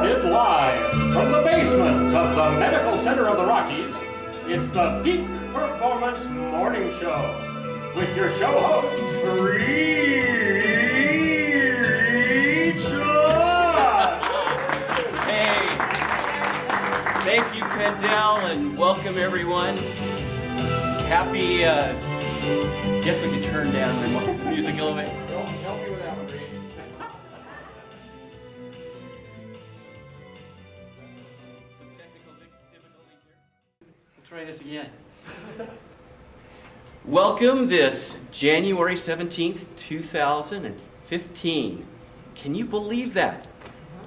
Recorded live from the basement of the Medical Center of the Rockies, it's the Peak Performance Morning Show with your show host, Reed Schloss. Hey, thank you, Pendel, and welcome everyone. Happy, guess we can turn down the music a little bit. Help me with that one, Reed. Some technical difficulties here. We'll try this again. Welcome this January 17th, 2015. Can you believe that?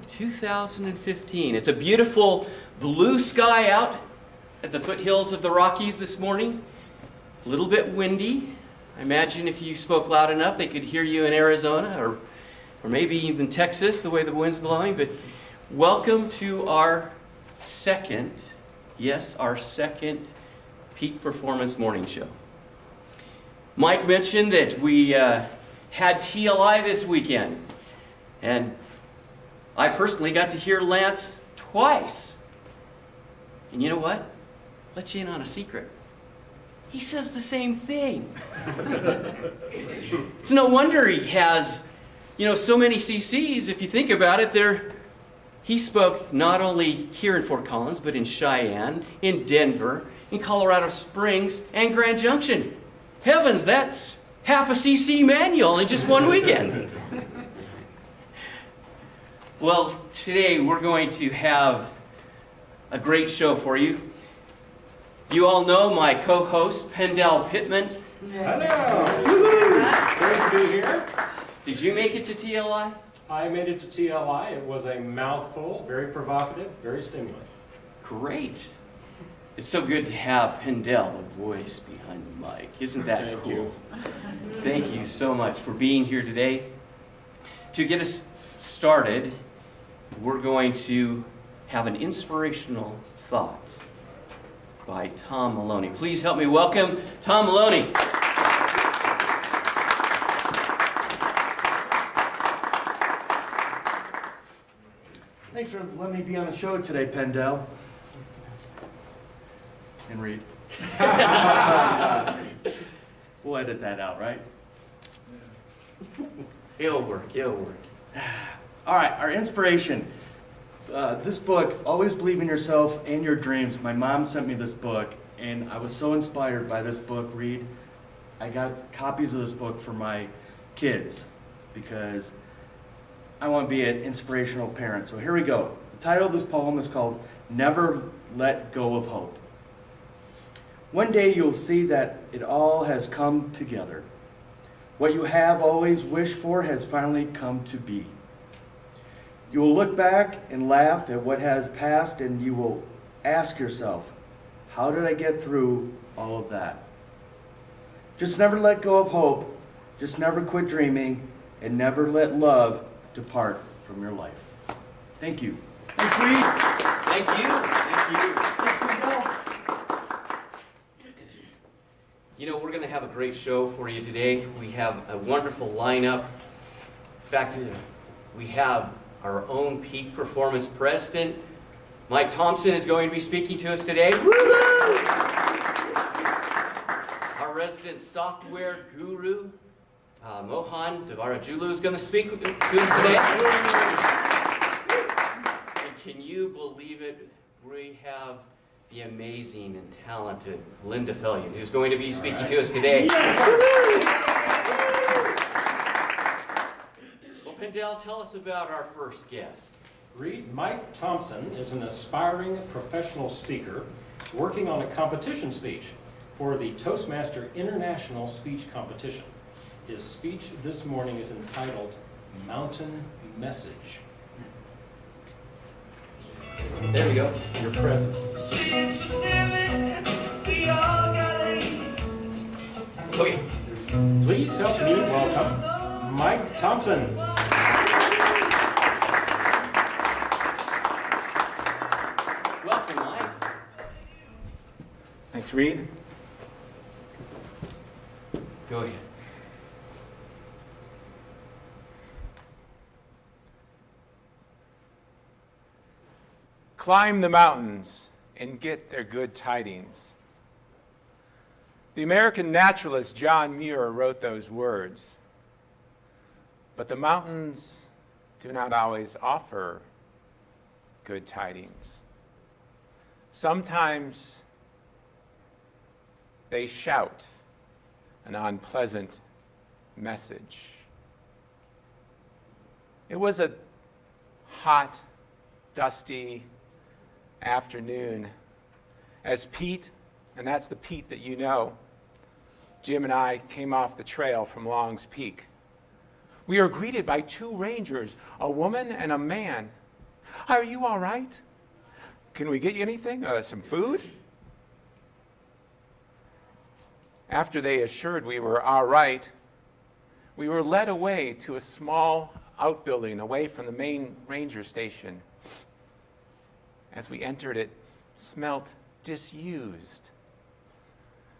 2015. It's a beautiful blue sky out at the foothills of the Rockies this morning. A little bit windy. I imagine if you spoke loud enough, they could hear you in Arizona or maybe even Texas, the way the wind's blowing. But welcome to our second Peak Performance Morning Show. Mike mentioned that we had TLI this weekend, and I personally got to hear Lance twice. And you know what? Let you in on a secret. He says the same thing. It's no wonder he has, so many CCs. If you think about it, he spoke not only here in Fort Collins, but in Cheyenne, in Denver, in Colorado Springs, and Grand Junction. Heavens, that's half a CC manual in just one weekend. Well, today we're going to have a great show for you. You all know my co-host, Pendel Pittman. Hello. Great to be here. Did you make it to TLI? I made it to TLI. It was a mouthful, very provocative, very stimulating. Great. It's so good to have Pendel, the voice behind the mic. Isn't that Thank cool? you. Thank you so much for being here today. To get us started, we're going to have an inspirational thought by Tom Maloney. Please help me welcome Tom Maloney. Thanks for letting me be on the show today, Pendel. And Reed. We'll edit that out, right? It'll work. All right, our inspiration. This book, Always Believe in Yourself and Your Dreams. My mom sent me this book, and I was so inspired by this book, Reed. I got copies of this book for my kids because I want to be an inspirational parent. So here we go. The title of this poem is called Never Let Go of Hope. One day you'll see that it all has come together. What you have always wished for has finally come to be. You will look back and laugh at what has passed, and you will ask yourself, how did I get through all of that? Just never let go of hope. Just never quit dreaming, and never let love depart from your life. Thank you. Thanks, Reed. Thank you. We're going to have a great show for you today. We have a wonderful lineup. In fact, we have our own Peak Performance President, Mike Thompson, is going to be speaking to us today. Woo-hoo! Our resident software guru, Mohan Devarajulu, is going to speak to us today. And can you believe it? We have the amazing and talented Linda Fellion, who's going to be speaking to us today. Yes. Well, Pendel, tell us about our first guest. Reed, Mike Thompson is an aspiring professional speaker working on a competition speech for the Toastmaster International Speech Competition. His speech this morning is entitled Mountain Message. There we go. You're present. Okay. Please help me welcome Mike Thompson. Welcome, Mike. Thanks, Reed. Go ahead. climb the mountains and get their good tidings. The American naturalist John Muir wrote those words. But the mountains do not always offer good tidings. Sometimes they shout an unpleasant message. It was a hot, dusty afternoon as Pete, and that's the Pete that you know, Jim and I came off the trail from Long's Peak. We are greeted by two rangers, a woman and a man. Are you all right? Can we get you anything? Some food? After they assured we were all right, we were led away to a small outbuilding away from the main ranger station. As we entered, it smelt disused.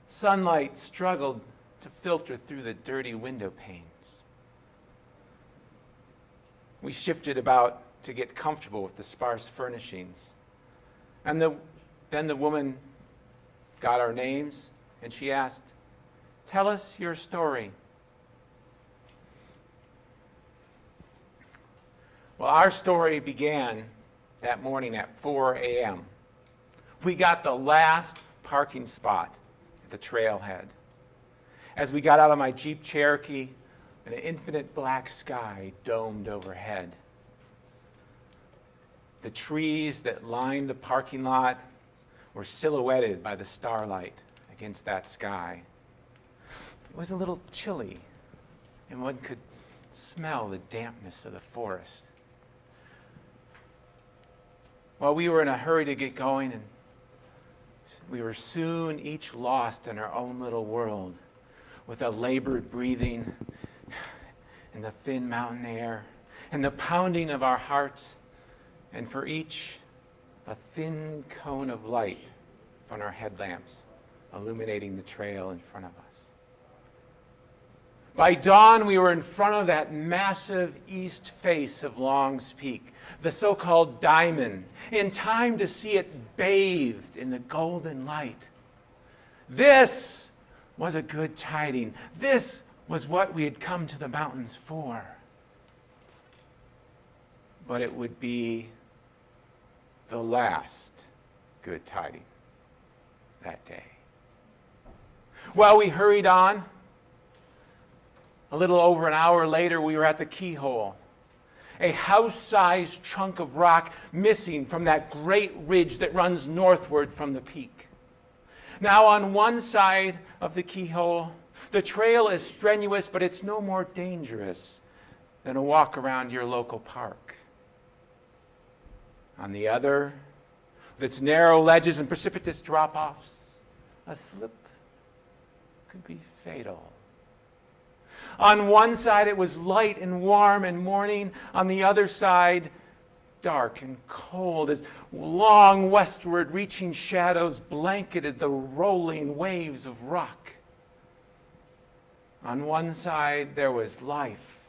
Sunlight struggled to filter through the dirty window panes. We shifted about to get comfortable with the sparse furnishings. And then the woman got our names, and she asked, "Tell us your story." Well, our story began that morning at 4 a.m. We got the last parking spot at the trailhead. As we got out of my Jeep Cherokee, an infinite black sky domed overhead. The trees that lined the parking lot were silhouetted by the starlight against that sky. It was a little chilly, and one could smell the dampness of the forest. Well, we were in a hurry to get going, and we were soon each lost in our own little world, with a labored breathing and the thin mountain air and the pounding of our hearts, and for each a thin cone of light from our headlamps illuminating the trail in front of us. By dawn, we were in front of that massive east face of Long's Peak, the so-called diamond, in time to see it bathed in the golden light. This was a good tiding. This was what we had come to the mountains for. But it would be the last good tiding that day. While we hurried on, a little over an hour later, we were at the keyhole, a house-sized chunk of rock missing from that great ridge that runs northward from the peak. Now, on one side of the keyhole, the trail is strenuous, but it's no more dangerous than a walk around your local park. On the other, with its narrow ledges and precipitous drop-offs, a slip could be fatal. On one side, it was light and warm and morning. On the other side, dark and cold as long westward reaching shadows blanketed the rolling waves of rock. On one side, there was life.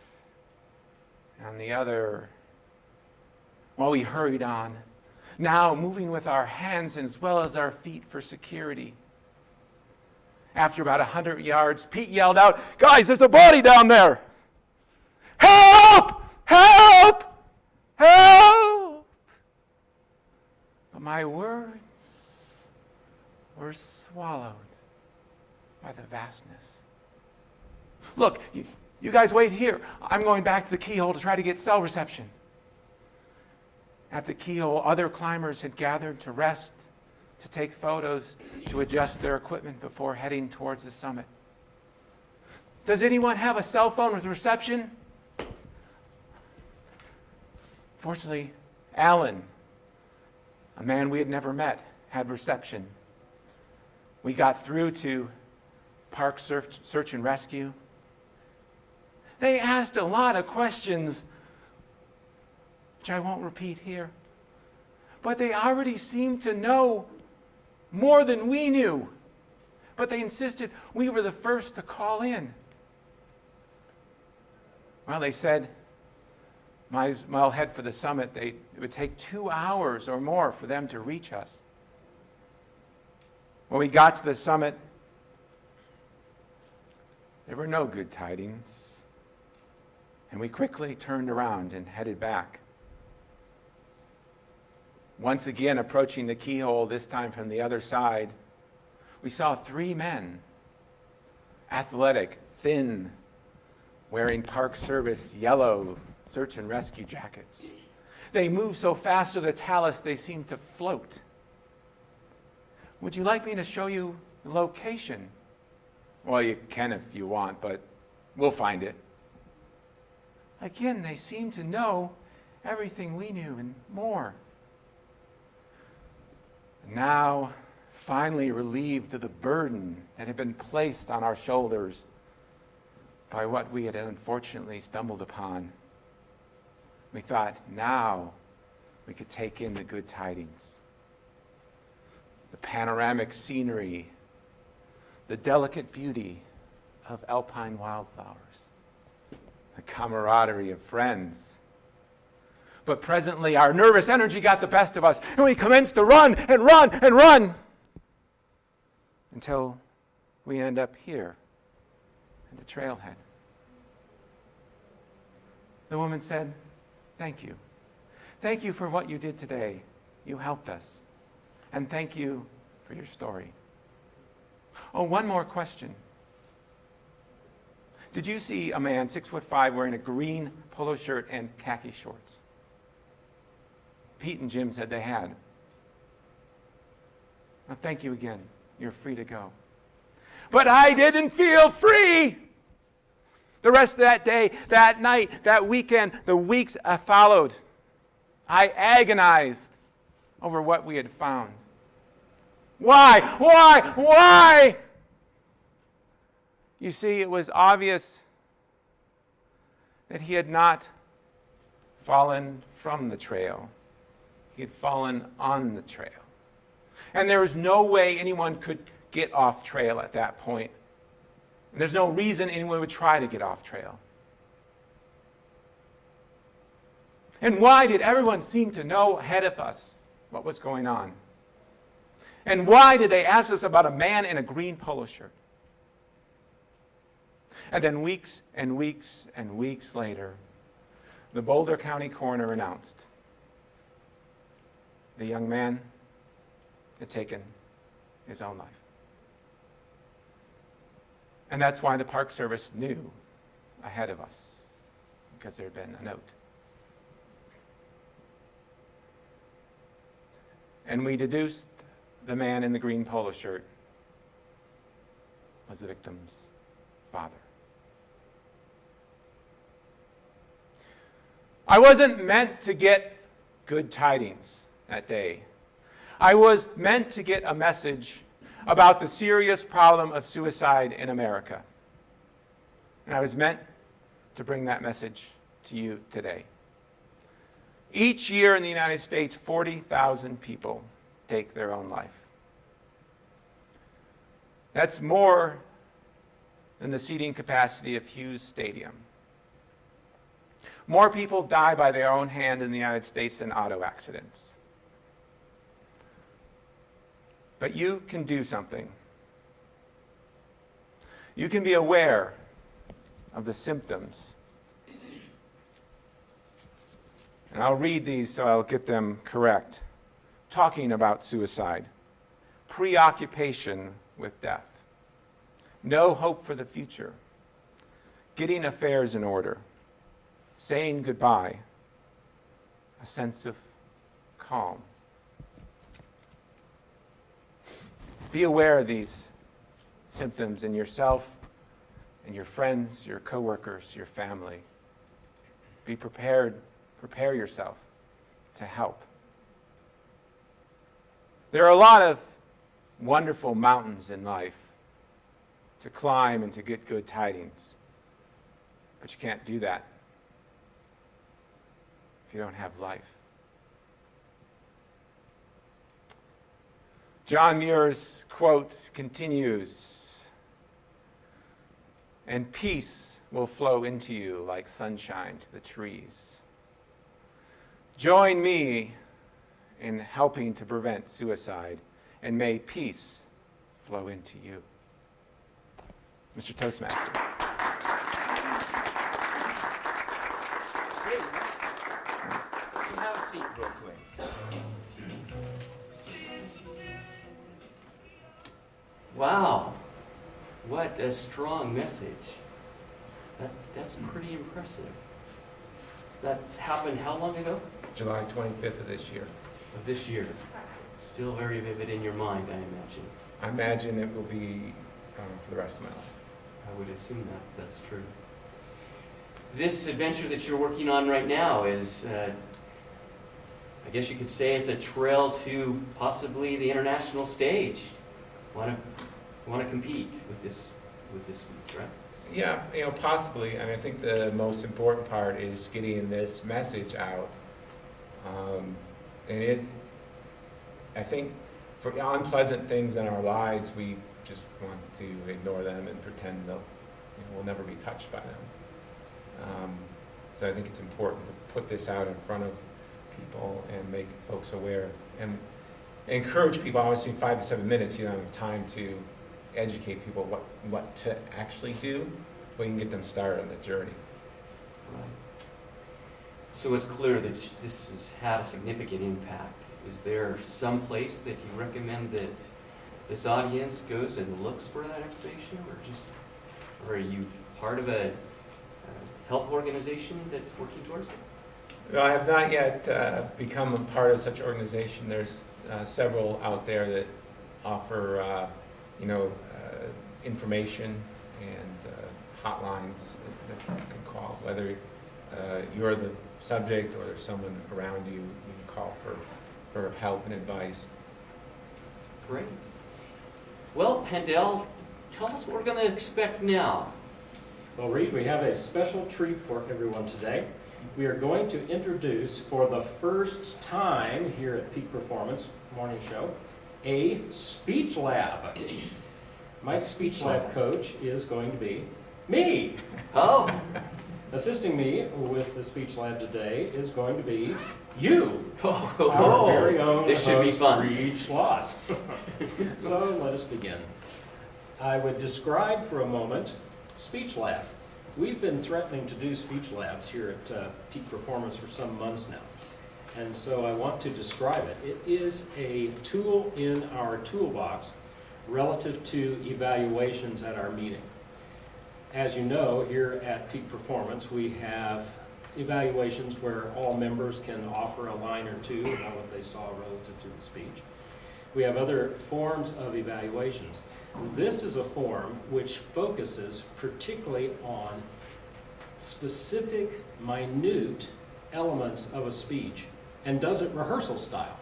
On the other, well, we hurried on, now moving with our hands as well as our feet for security. After about 100 yards, Pete yelled out, "Guys, there's a body down there! Help! Help! Help!" But my words were swallowed by the vastness. "Look, you guys wait here. I'm going back to the keyhole to try to get cell reception." At the keyhole, other climbers had gathered to rest, to take photos, to adjust their equipment before heading towards the summit. "Does anyone have a cell phone with reception?" Fortunately, Alan, a man we had never met, had reception. We got through to Park Search and Rescue. They asked a lot of questions, which I won't repeat here, but they already seemed to know more than we knew. But they insisted we were the first to call in. Well, they said, might as well head for the summit. It would take 2 hours or more for them to reach us. When we got to the summit, there were no good tidings, and we quickly turned around and headed back. Once again, approaching the keyhole, this time from the other side, we saw 3 men, athletic, thin, wearing Park Service yellow search and rescue jackets. They moved so fast to the talus they seemed to float. Would you like me to show you the location? Well, you can if you want, but we'll find it. Again, they seemed to know everything we knew and more. Now, finally relieved of the burden that had been placed on our shoulders by what we had unfortunately stumbled upon, we thought now we could take in the good tidings. The panoramic scenery, the delicate beauty of alpine wildflowers, the camaraderie of friends. But presently our nervous energy got the best of us, and we commenced to run and run and run until we end up here at the trailhead. The woman said, "Thank you. Thank you for what you did today. You helped us. And thank you for your story. Oh, one more question. Did you see a man 6'5" wearing a green polo shirt and khaki shorts?" Pete and Jim said they had. Well, thank you again. You're free to go. But I didn't feel free. The rest of that day, that night, that weekend, the weeks followed, I agonized over what we had found. Why? Why? Why? You see, it was obvious that he had not fallen from the trail. He had fallen on the trail. And there was no way anyone could get off trail at that point. And there's no reason anyone would try to get off trail. And why did everyone seem to know ahead of us what was going on? And why did they ask us about a man in a green polo shirt? And then weeks and weeks and weeks later, the Boulder County coroner announced the young man had taken his own life. And that's why the Park Service knew ahead of us, because there had been a note. And we deduced the man in the green polo shirt was the victim's father. I wasn't meant to get good tidings that day. I was meant to get a message about the serious problem of suicide in America. And I was meant to bring that message to you today. Each year in the United States, 40,000 people take their own life. That's more than the seating capacity of Hughes Stadium. More people die by their own hand in the United States than auto accidents. But you can do something. You can be aware of the symptoms. And I'll read these so I'll get them correct. Talking about suicide. Preoccupation with death. No hope for the future. Getting affairs in order. Saying goodbye. A sense of calm. Be aware of these symptoms in yourself, in your friends, your coworkers, your family. Be prepared. Prepare yourself to help. There are a lot of wonderful mountains in life to climb and to get good tidings. But you can't do that if you don't have life. John Muir's quote continues, "And peace will flow into you like sunshine to the trees. Join me in helping to prevent suicide, and may peace flow into you. Mr. Toastmaster. Have a seat real quick. Wow, what a strong message. That's pretty impressive. That happened how long ago? July 25th of this year. Of this year. Still very vivid in your mind, I imagine. I imagine it will be for the rest of my life. I would assume that that's true. This adventure that you're working on right now is, I guess you could say it's a trail to possibly the international stage. Want to compete with this speech, right? Yeah, possibly. I think the most important part is getting this message out. I think for unpleasant things in our lives, we just want to ignore them and pretend we'll never be touched by them. So I think it's important to put this out in front of people and make folks aware. And encourage people, obviously in 5 to 7 minutes, you don't have time to educate people what to actually do, but you can get them started on the journey. Right. So it's clear that this has had a significant impact. Is there some place that you recommend that this audience goes and looks for that information, or are you part of a help organization that's working towards it? Well, I have not yet become a part of such an organization. There's several out there that offer, information and hotlines that you can call. Whether you're the subject or there's someone around you, you can call for help and advice. Great. Well, Pendel, tell us what we're going to expect now. Well, Reed, we have a special treat for everyone today. We are going to introduce, for the first time here at Peak Performance Morning Show, a speech lab. My speech lab coach is going to be me. Oh, Assisting me with the speech lab today is going to be you, oh, our very own this should be host, fun. Reed Schloss. So let us begin. I would describe for a moment Speech Lab. We've been threatening to do speech labs here at Peak Performance for some months now. And so I want to describe it. It is a tool in our toolbox relative to evaluations at our meeting. As you know, here at Peak Performance, we have evaluations where all members can offer a line or two about what they saw relative to the speech. We have other forms of evaluations. This is a form which focuses particularly on specific, minute elements of a speech and does it rehearsal style.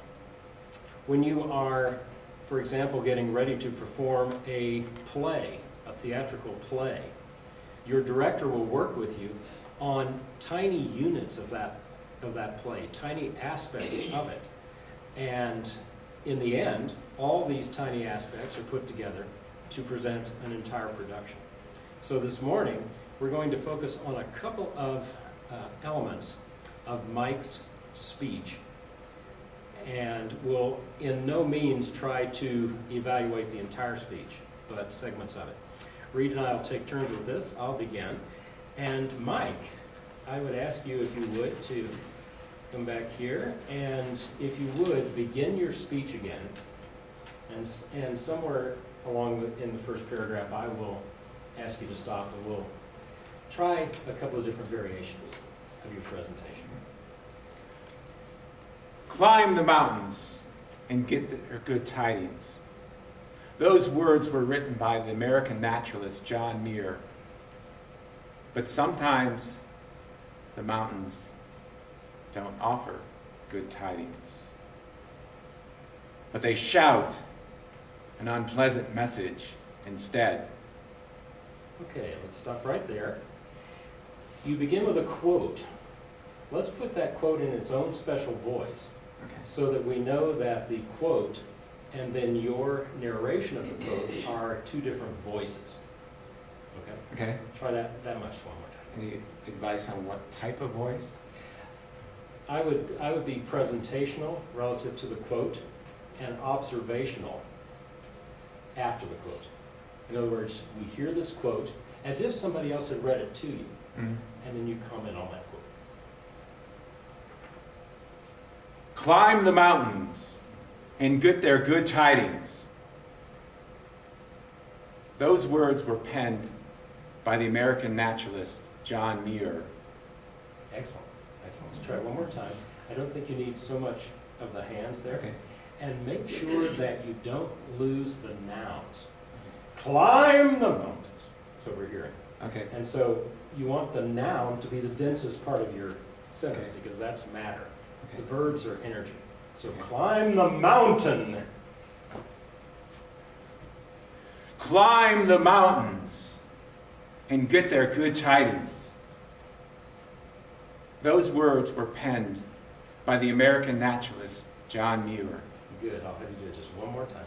When you are, for example, getting ready to perform a play, a theatrical play, your director will work with you on tiny units of that play, tiny aspects of it. And in the end, all these tiny aspects are put together to present an entire production. So this morning, we're going to focus on a couple of elements of Mike's speech. And we'll in no means try to evaluate the entire speech, but segments of it. Reed and I will take turns with this. I'll begin. And Mike, I would ask you, if you would, to come back here. And if you would, begin your speech again. And somewhere in the first paragraph, I will ask you to stop, and we'll try a couple of different variations of your presentation. Climb the mountains and get their good tidings. Those words were written by the American naturalist John Muir. But sometimes the mountains don't offer good tidings. But they shout an unpleasant message instead. Okay, let's stop right there. You begin with a quote. Let's put that quote in its own special voice so that we know that the quote and then your narration of the quote are two different voices. Okay? Okay. Try that much one more time. Any advice on what type of voice? I would be presentational relative to the quote and observational after the quote. In other words, we hear this quote as if somebody else had read it to you, Mm. and then you comment on that quote. Climb the mountains and get their good tidings. Those words were penned by the American naturalist John Muir. Excellent, excellent. Let's try it one more time. I don't think you need so much of the hands there. Okay. And make sure that you don't lose the nouns. Climb the mountains. That's what we're hearing. Okay. And so you want the noun to be the densest part of your sentence Okay. because that's matter. Okay. The verbs are energy. So Okay. climb the mountain. Climb the mountains and get their good tidings. Those words were penned by the American naturalist John Muir. Good, I'll have you do it just one more time.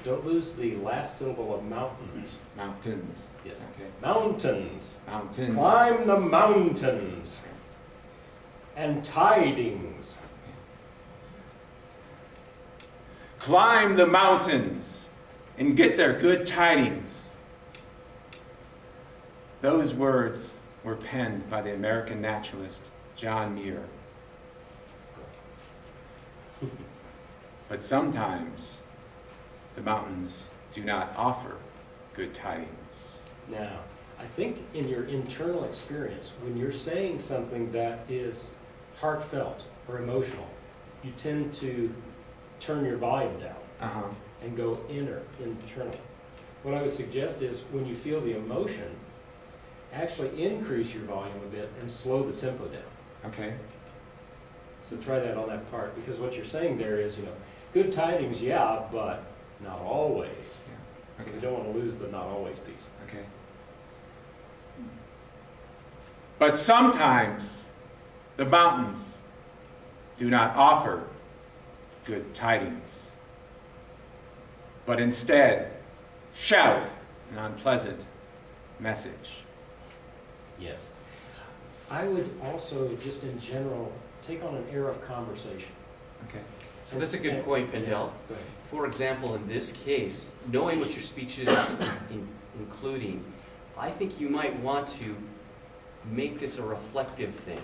Don't lose the last syllable of mountains. Mountains. Yes. Okay. Mountains. Mountains. Climb the mountains. And tidings. Climb the mountains and get their good tidings. Those words were penned by the American naturalist John Muir. But sometimes the mountains do not offer good tidings. Now, I think in your internal experience, when you're saying something that is heartfelt or emotional, you tend to turn your volume down Uh-huh. and go internal. What I would suggest is when you feel the emotion, actually increase your volume a bit and slow the tempo down. Okay. So try that on that part, because what you're saying there is, good tidings, yeah, but not always. Yeah. So Okay. we don't want to lose the not always piece. Okay. But sometimes the mountains do not offer good tidings, but instead shout an unpleasant message. Yes. I would also, just in general, take on an air of conversation. Okay. So that's a good point, Yes. Pentel. Go ahead. For example, in this case, knowing what your speech is including, I think you might want to make this a reflective thing.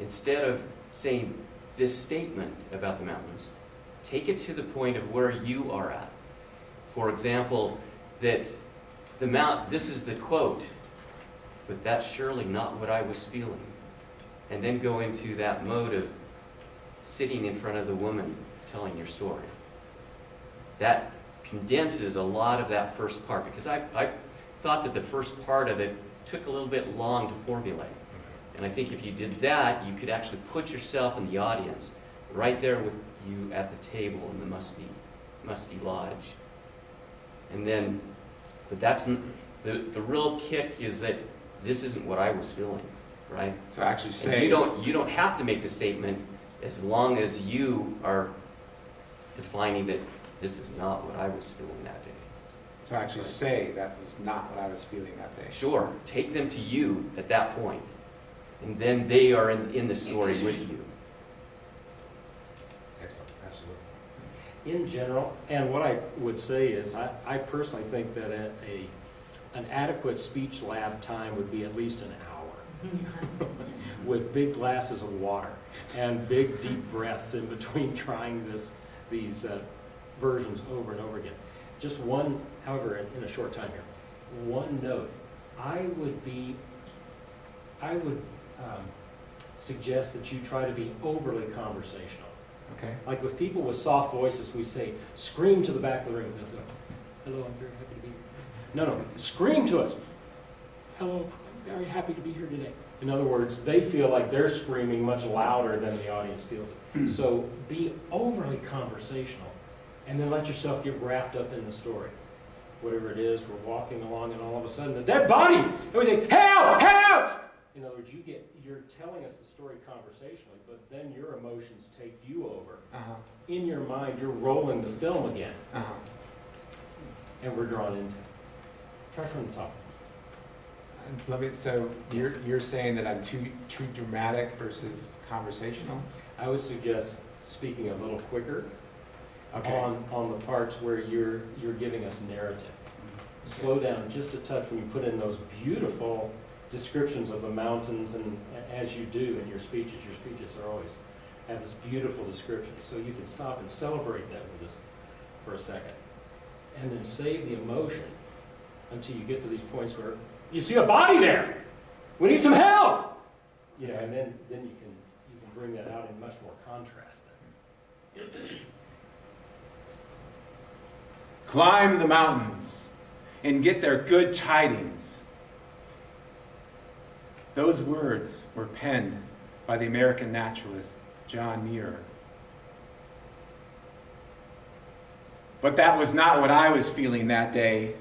Instead of saying this statement about the mountains, take it to the point of where you are at. For example, that this is the quote, but that's surely not what I was feeling. And then go into that mode of sitting in front of the woman telling your story. That condenses a lot of that first part, because I thought that the first part of it took a little bit long to formulate. And I think if you did that, you could actually put yourself in the audience, right there with you at the table in the musty lodge. And then, but that's the real kick is that this isn't what I was feeling, right? So actually And say, you don't have to make the statement as long as you are defining that this is not what I was feeling that day. so actually say that was not what I was feeling that day. Sure, take them to you at that point, and then they are in the story with you. Excellent, absolutely. In general, and what I would say is, I personally think that an adequate speech lab time would be at least an hour with big glasses of water and big deep breaths in between trying these versions over and over again. Just one, however, in a short time here, one note. I would suggest that you try to be overly conversational. Okay. Like with people with soft voices, we say, scream to the back of the room. They'll say, hello, I'm very happy to be here. No, scream to us. Hello, I'm very happy to be here today. In other words, they feel like they're screaming much louder than the audience feels it. So be overly conversational, and then let yourself get wrapped up in the story. Whatever it is, we're walking along, and all of a sudden, a dead body! And we say, help, help! In other words, you're telling us the story conversationally, but then your emotions take you over. Uh-huh. In your mind, you're rolling the film again, Uh-huh. and we're drawn into it. Try from the top. So you're saying that I'm too dramatic versus conversational? I would suggest speaking a little quicker Okay. on the parts where you're giving us narrative. Slow down just a touch when you put in those beautiful descriptions of the mountains, and as you do in your speeches are always have this beautiful description. So you can stop and celebrate that with us for a second. And then save the emotion until you get to these points where you see a body there. We need some help. You know, and then you can bring that out in much more contrast then. Climb the mountains and get their good tidings. Those words were penned by the American naturalist John Muir. But that was not what I was feeling that day.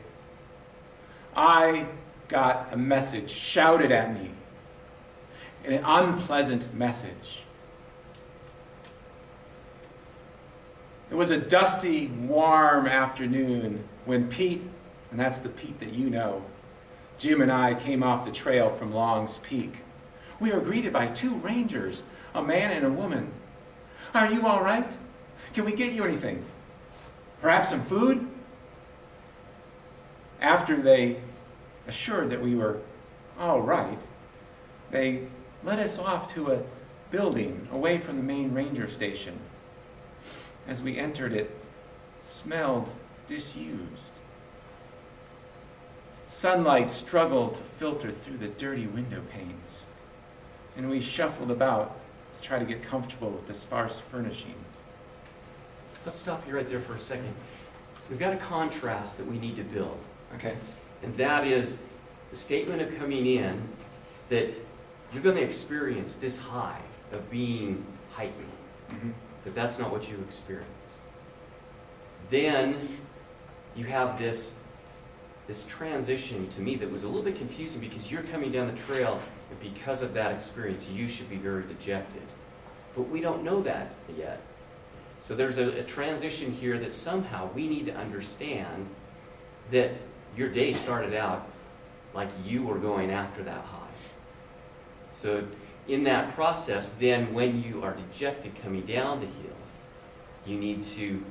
I got a message shouted at me, an unpleasant message. It was a dusty, warm afternoon when Pete, and that's the Pete that you know, Jim and I came off the trail from Long's Peak. We were greeted by two rangers, a man and a woman. Are you all right? Can we get you anything? Perhaps some food? After they assured that we were all right, they led us off to a building away from the main ranger station. As we entered, it smelled disused. Sunlight struggled to filter through the dirty window panes, and we shuffled about to try to get comfortable with the sparse furnishings. Let's stop you right there for a second. We've got a contrast that we need to build. Okay? And that is the statement of coming in that you're going to experience this high of being hiking. Mm-hmm. But that's not what you experience. Then you have this transition to me that was a little bit confusing because you're coming down the trail and because of that experience you should be very dejected. But we don't know that yet. So there's a transition here that somehow we need to understand that your day started out like you were going after that high. So in that process, then when you are dejected coming down the hill, you need to,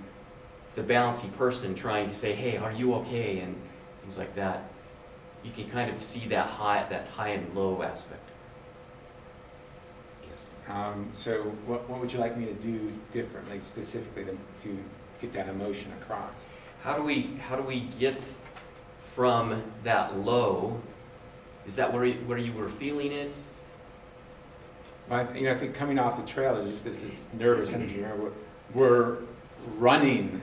the bouncy person trying to say, hey, are you okay? And things like that. You can kind of see that high and low aspect. Yes. So what would you like me to do differently, specifically to get that emotion across? How do we get from that low? Is that where you were feeling it? I think coming off the trail is just this nervous energy. We're running,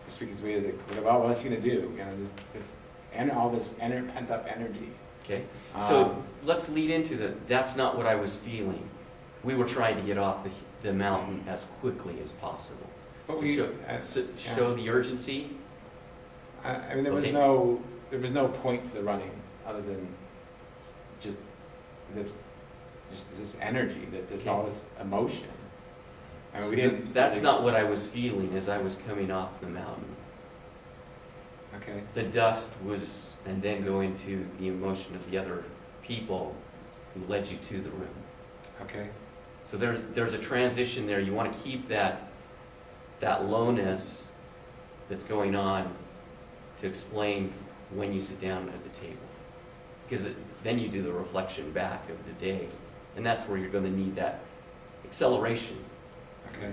just because what else are you going to do? All this pent-up energy. Okay, so let's lead into that's not what I was feeling. We were trying to get off the mountain as quickly as possible. But show the urgency. There was no point to the running other than just this energy, all this emotion. That's not what I was feeling as I was coming off the mountain. Okay. The dust was, and then go into the emotion of the other people who led you to the room. Okay. So there's a transition there. You want to keep that lowness that's going on to explain when you sit down at the table. Because then you do the reflection back of the day. And that's where you're going to need that acceleration. Okay.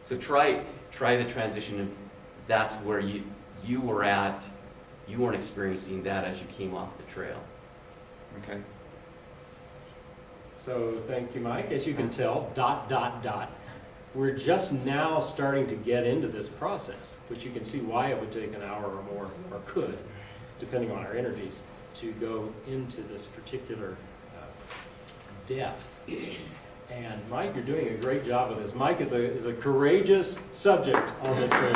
So try the transition of that's where you were at. You weren't experiencing that as you came off the trail. Okay. So thank you, Mike. As you can tell, ... We're just now starting to get into this process, which you can see why it would take an hour or more, or could, depending on our energies, to go into this particular depth. And Mike, you're doing a great job with this. Mike is a courageous subject on this show.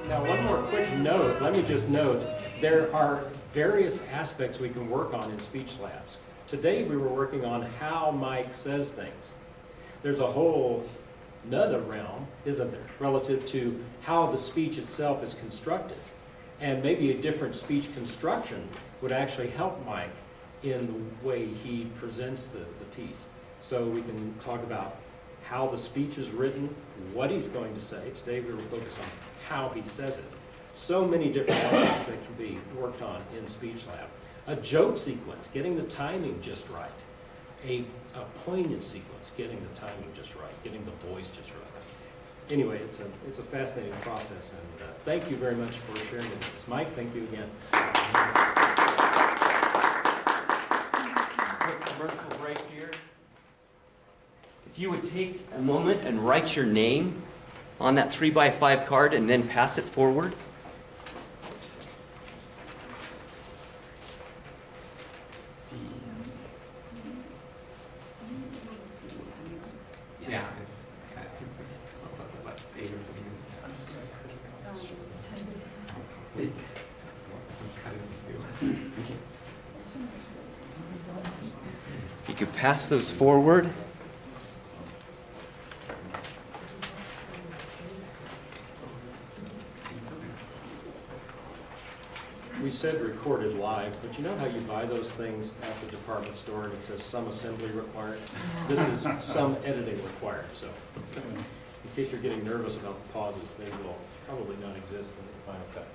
Now, one more quick note. Let me just note, there are various aspects we can work on in speech labs. Today we were working on how Mike says things. There's a whole another realm, isn't there, relative to how the speech itself is constructed. And maybe a different speech construction would actually help Mike in the way he presents the piece. So we can talk about how the speech is written, what he's going to say. Today we will focus on how he says it. So many different elements that can be worked on in Speech Lab. A joke sequence, getting the timing just right. A poignant sequence, getting the timing just right, getting the voice just right. Anyway, it's a fascinating process, and thank you very much for sharing it with us. Mike, thank you again. Quick commercial break here. If you would take a moment and write your name on that 3x5 card and then pass it forward. Yeah. You could pass those forward. We said recorded live, but you know how you buy those things at the department store and it says some assembly required? This is some editing required, so in case you're getting nervous about the pauses, they will probably not exist in the final cut.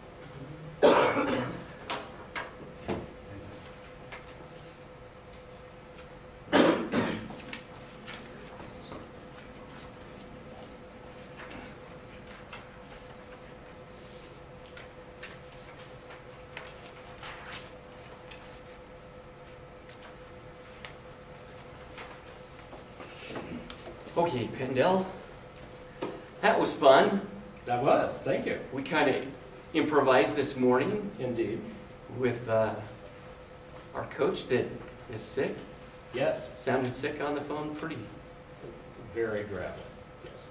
Okay, Pendel. That was fun. That was, thank you. We kind of improvised this morning Indeed. with our coach that is sick. Yes, Sounded sick on the phone, pretty. very gravel, yes.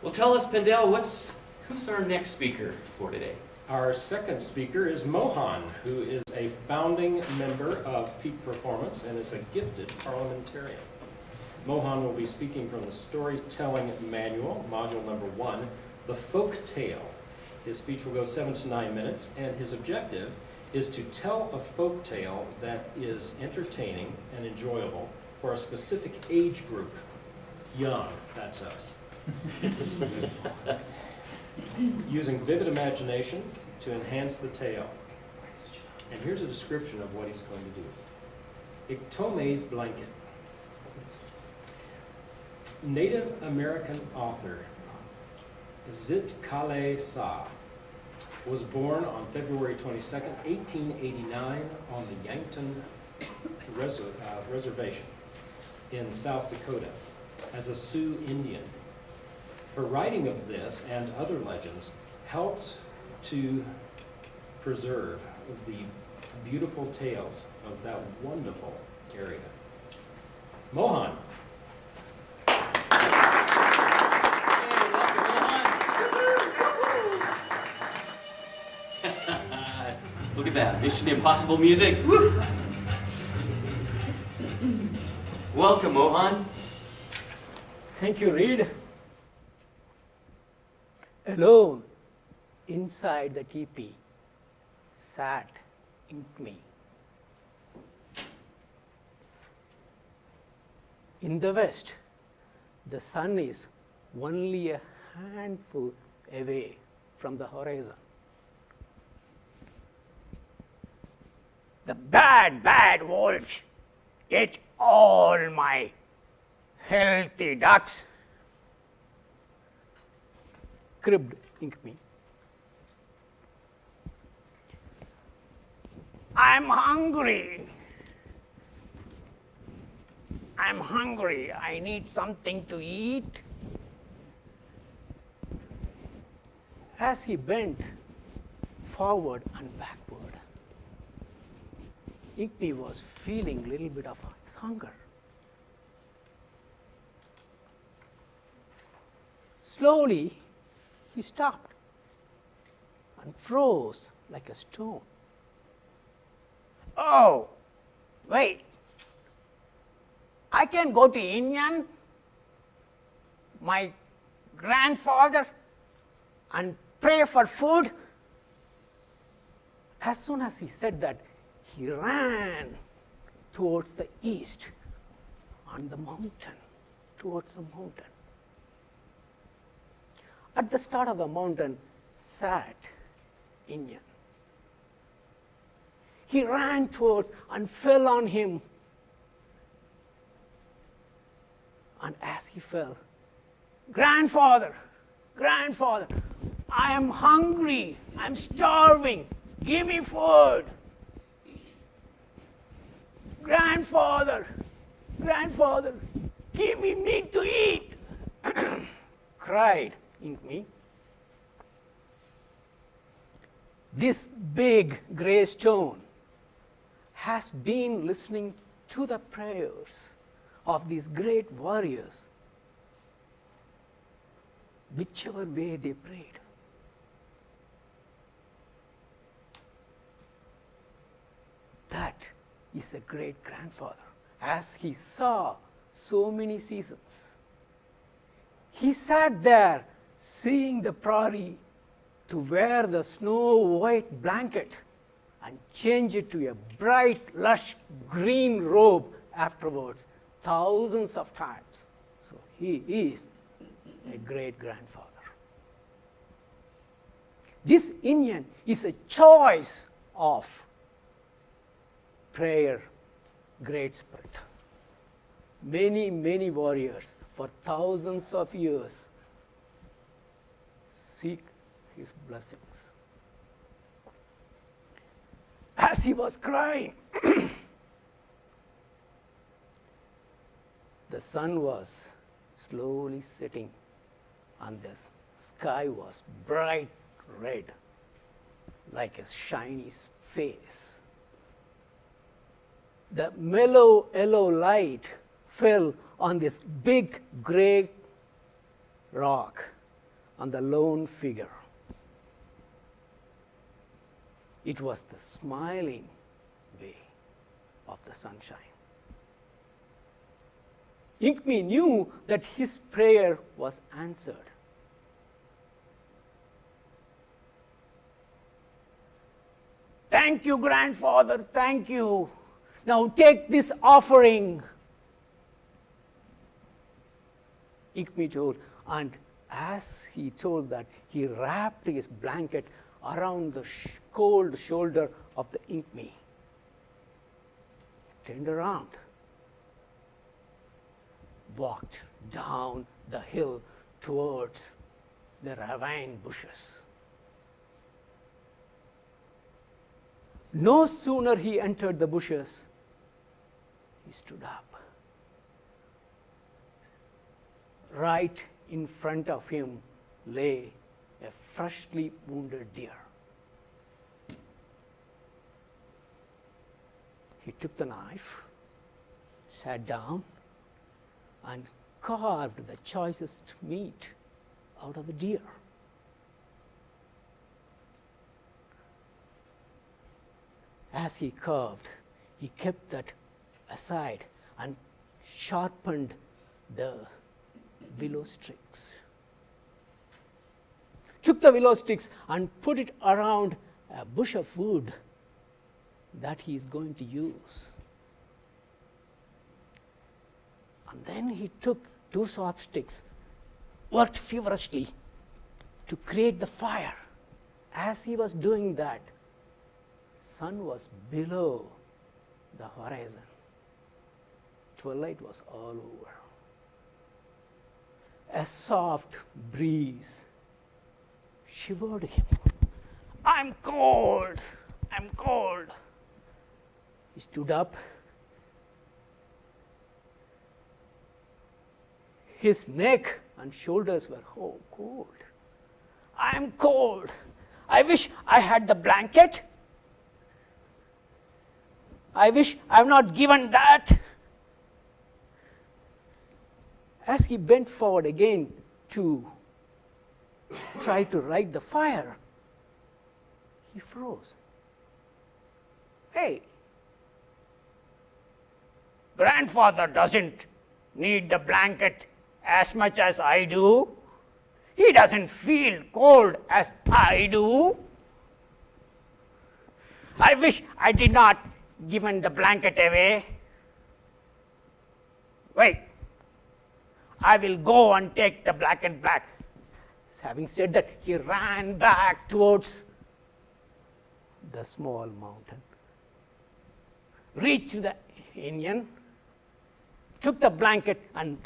Well, tell us, Pendel, who's our next speaker for today? Our second speaker is Mohan, who is a founding member of Peak Performance and is a gifted parliamentarian. Mohan will be speaking from the Storytelling Manual, Module Number 1, The Folk Tale. His speech will go 7 to 9 minutes, and his objective is to tell a folk tale that is entertaining and enjoyable for a specific age group. Young, that's us. Using vivid imagination to enhance the tale. And here's a description of what he's going to do. Iktome's Blanket. Native American author Zitkale Sa was born on February 22nd, 1889 on the Yankton Reservation in South Dakota as a Sioux Indian. Her writing of this and other legends helps to preserve the beautiful tales of that wonderful area. Mohan. Look at that, Mission Impossible music. Woo! Welcome, Mohan. Thank you, Reed. Alone, inside the teepee, sat Inkme. In the west, the sun is only a handful away from the horizon. The bad wolves ate all my healthy ducks, cribbed Inkme. I'm hungry. I need something to eat. As he bent forward and backward, Inkme was feeling a little bit of his hunger. Slowly, he stopped and froze like a stone. Oh, wait. I can go to Indian. My grandfather, and pray for food? As soon as he said that, he ran towards the east on the mountain, towards the mountain. At the start of the mountain sat Indian. He ran towards and fell on him. And as he fell, grandfather, grandfather, I am hungry, I'm starving, give me food. Grandfather, grandfather, give me meat to eat, cried Inkmi. This big gray stone has been listening to the prayers of these great warriors, whichever way they prayed. That is a great grandfather. As he saw so many seasons, he sat there seeing the prairie to wear the snow white blanket and change it to a bright, lush green robe afterwards, thousands of times. So he is a great grandfather. This Indian is a choice of prayer, great spirit. Many, many warriors for thousands of years seek his blessings. As he was crying, the sun was slowly setting and the sky was bright red, like a shiny face. The mellow yellow light fell on this big gray rock on the lone figure. It was the smiling way of the sunshine. Inkmi knew that his prayer was answered. Thank you, grandfather, thank you. Now take this offering. Inkmi told, and as he told that, he wrapped his blanket around the cold shoulder of the Inkmi. Turned around, walked down the hill towards the ravine bushes. No sooner he entered the bushes, he stood up. Right in front of him lay a freshly wounded deer. He took the knife, sat down, and carved the choicest meat out of the deer. As he carved, he kept that aside and sharpened the willow sticks. Took the willow sticks and put it around a bush of wood that he is going to use. And then he took 2 sharp sticks, worked feverishly to create the fire. As he was doing that, sun was below the horizon. Twilight was all over. A soft breeze shivered him. I'm cold, I'm cold. He stood up. His neck and shoulders were cold. I'm cold. I wish I had the blanket. I wish I've not given that. As he bent forward again to try to light the fire, he froze. Hey, grandfather doesn't need the blanket as much as I do. He doesn't feel cold as I do. I wish I did not given the blanket away. Wait, I will go and take the black and black. Having said that, he ran back towards the small mountain, reached the Indian, took the blanket and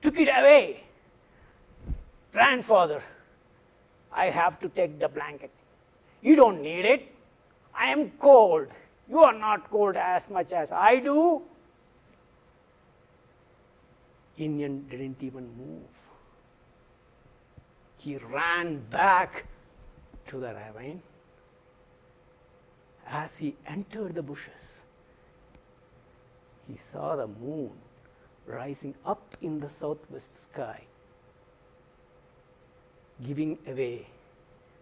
took it away. Grandfather, I have to take the blanket. You don't need it. I am cold. You are not cold as much as I do. Indian didn't even move. He ran back to the ravine. As he entered the bushes, he saw the moon rising up in the southwest sky, giving away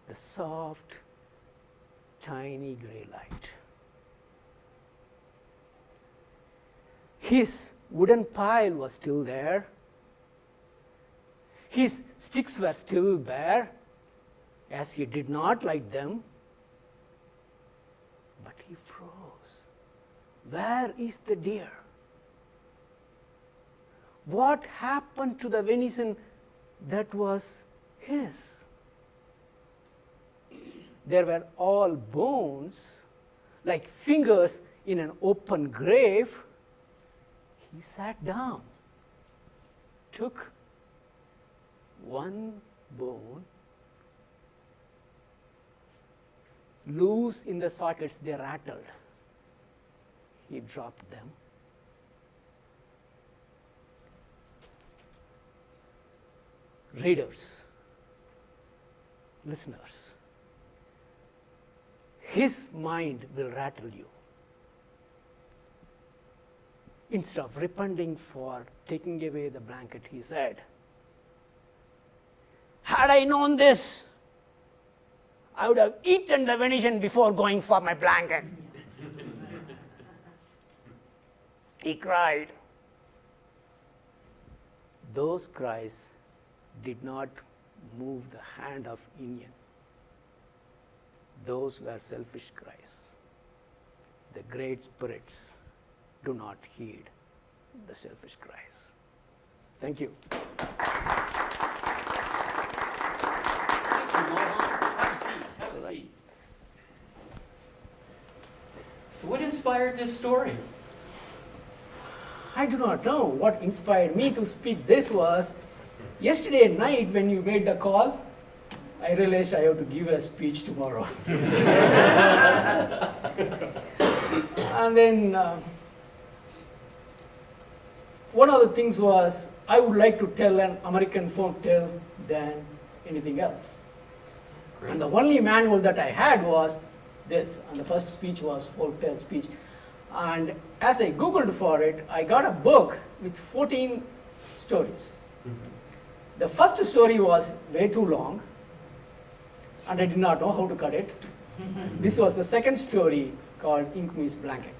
the soft, tiny gray light. His wooden pile was still there. His sticks were still bare, as he did not like them. But he froze. Where is the deer? What happened to the venison that was his? There were all bones, like fingers in an open grave. He sat down, took one bone, loose in the sockets, they rattled. He dropped them. Readers, listeners, his mind will rattle you. Instead of repenting for taking away the blanket, he said, had I known this, I would have eaten the venison before going for my blanket. He cried. Those cries did not move the hand of Indian. Those were selfish cries. The great spirits do not heed the selfish cries. Thank you. Have a seat. So what inspired this story? I do not know. What inspired me to speak this was yesterday night when you made the call, I realized I have to give a speech tomorrow. And then one of the things was I would like to tell an American folk tale than anything else. Great. And the only manual that I had was this, and the first speech was folk tale speech. And as I Googled for it, I got a book with 14 stories. Mm-hmm. The first story was way too long, and I did not know how to cut it. This was the second story called Ink Me's Blanket.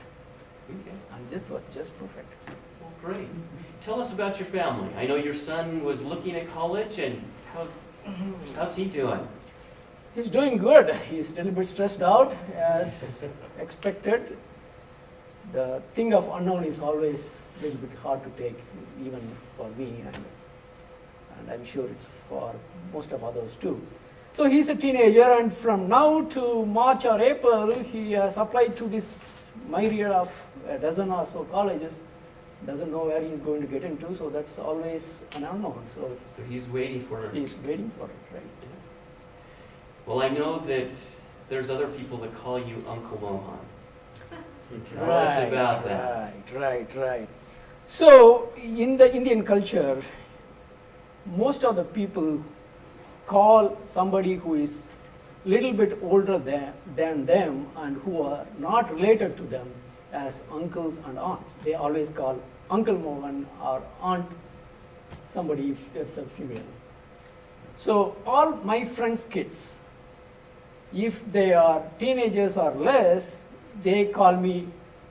Okay. And this was just perfect. Well, great. Tell us about your family. I know your son was looking at college, and how's he doing? He's doing good. He's a little bit stressed out, as expected. The thing of unknown is always a little bit hard to take, even for me, and I'm sure it's for most of others too. So he's a teenager, and from now to March or April, he has applied to this myriad of a dozen or so colleges. Doesn't know where he's going to get into, so that's always an unknown. So he's waiting for it. He's waiting for it, right? Well, I know that there's other people that call you Uncle Mohan. Tell us about that. Right. So, in the Indian culture, most of the people call somebody who is a little bit older than them and who are not related to them as uncles and aunts. They always call Uncle Mohan or Aunt somebody if it's a female. So, all my friends' kids, if they are teenagers or less, they call me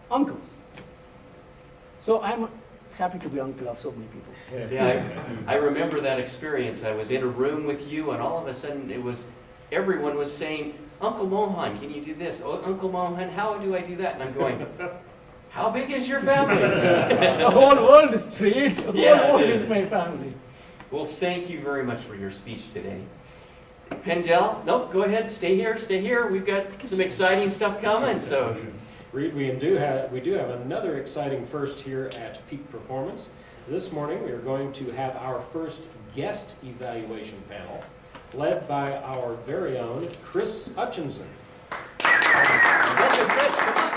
uncle. So I'm happy to be uncle of so many people. Yeah, I remember that experience. I was in a room with you, and all of a sudden everyone was saying, Uncle Mohan, can you do this? Oh, Uncle Mohan, how do I do that? And I'm going, how big is your family? The whole world is straight. The Yeah, whole world it is is. my family. Well, thank you very much for your speech today. Pendel, nope, go ahead, stay here, stay here. We've got some exciting stuff coming, so. Reed, we do have another exciting first here at Peak Performance. This morning we are going to have our first guest evaluation panel, led by our very own Chris Hutchinson. Welcome, Chris, come on.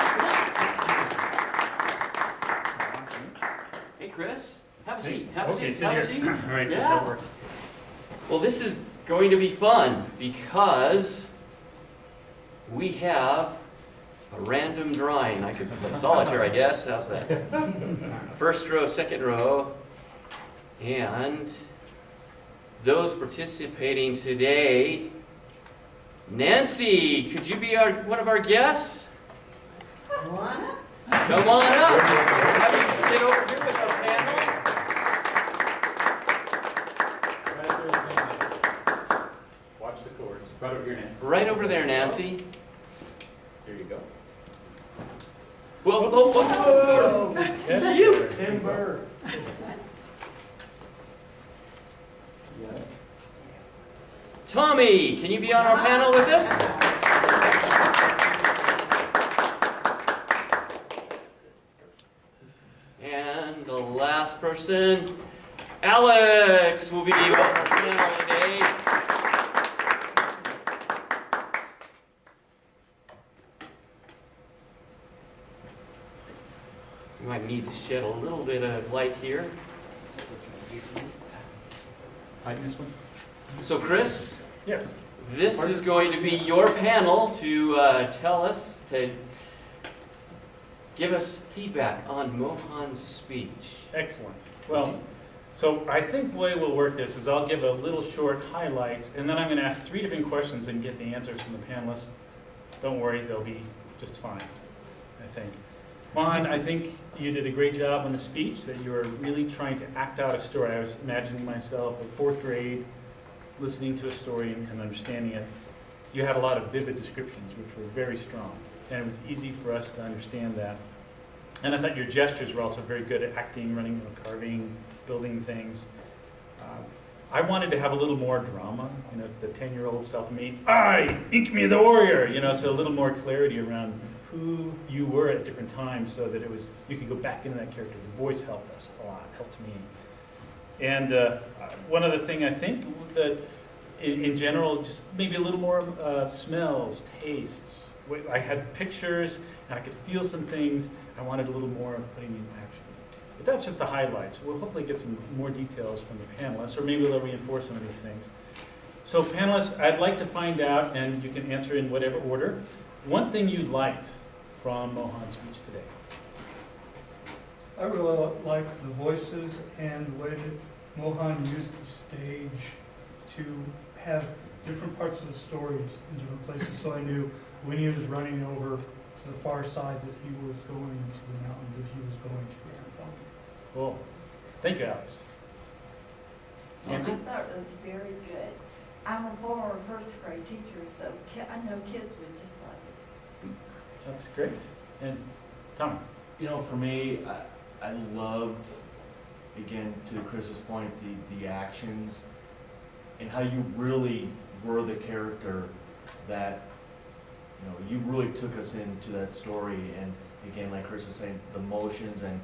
Hey, Chris, have a seat, have a seat, have a seat. All right, Yeah. that's how it works. Well, this is going to be fun because we have a random drawing. I could play solitaire, I guess. How's that? First row, second row. And those participating today, Nancy, could you be one of our guests? Come on up. Come on up. We'll have you sit over here with our panel. Watch the chords. Right over here, Nancy. Right over there, Nancy. There you go. Whoa, whoa, whoa. You, Timber. Tommy, can you be on our panel with us? And the last person, Alex, will be on our panel today. You might need to shed a little bit of light here. Tighten this one? So, Chris, Yes. this is going to be your panel to to give us feedback on Mohan's speech. Excellent. Well, so I think the way we'll work this is I'll give a little short highlights, and then I'm going to ask 3 different questions and get the answers from the panelists. Don't worry, they'll be just fine, I think. Mohan, I think you did a great job on the speech, that you were really trying to act out a story. I was imagining myself in 4th grade, listening to a story and understanding it. You had a lot of vivid descriptions, which were very strong, and it was easy for us to understand that. And I thought your gestures were also very good at acting, running, carving, building things. I wanted to have a little more drama, the 10-year-old self-made, I, Ink-Me the Warrior, so a little more clarity around who you were at different times, so that you could go back into that character. The voice helped us a lot, helped me. And one other thing I think that in general, just maybe a little more smells, tastes. I had pictures and I could feel some things. I wanted a little more putting in action. But that's just the highlights. We'll hopefully get some more details from the panelists, or maybe they'll reinforce some of these things. So panelists, I'd like to find out, and you can answer in whatever order, one thing you liked from Mohan's speech today. I really like the voices and the way that Mohan used the stage to have different parts of the stories in different places. So I knew when he was running over to the far side that he was going to the mountain, that he was going to Grand Mountain. Cool. Thank you, Alex. Nancy? I thought it was very good. I'm a former 1st grade teacher, so I know kids would just like it. That's great. And Tommy? For me, I loved, again, to Chris's point, the actions and how you really were the character that, you really took us into that story. And again, like Chris was saying, the motions and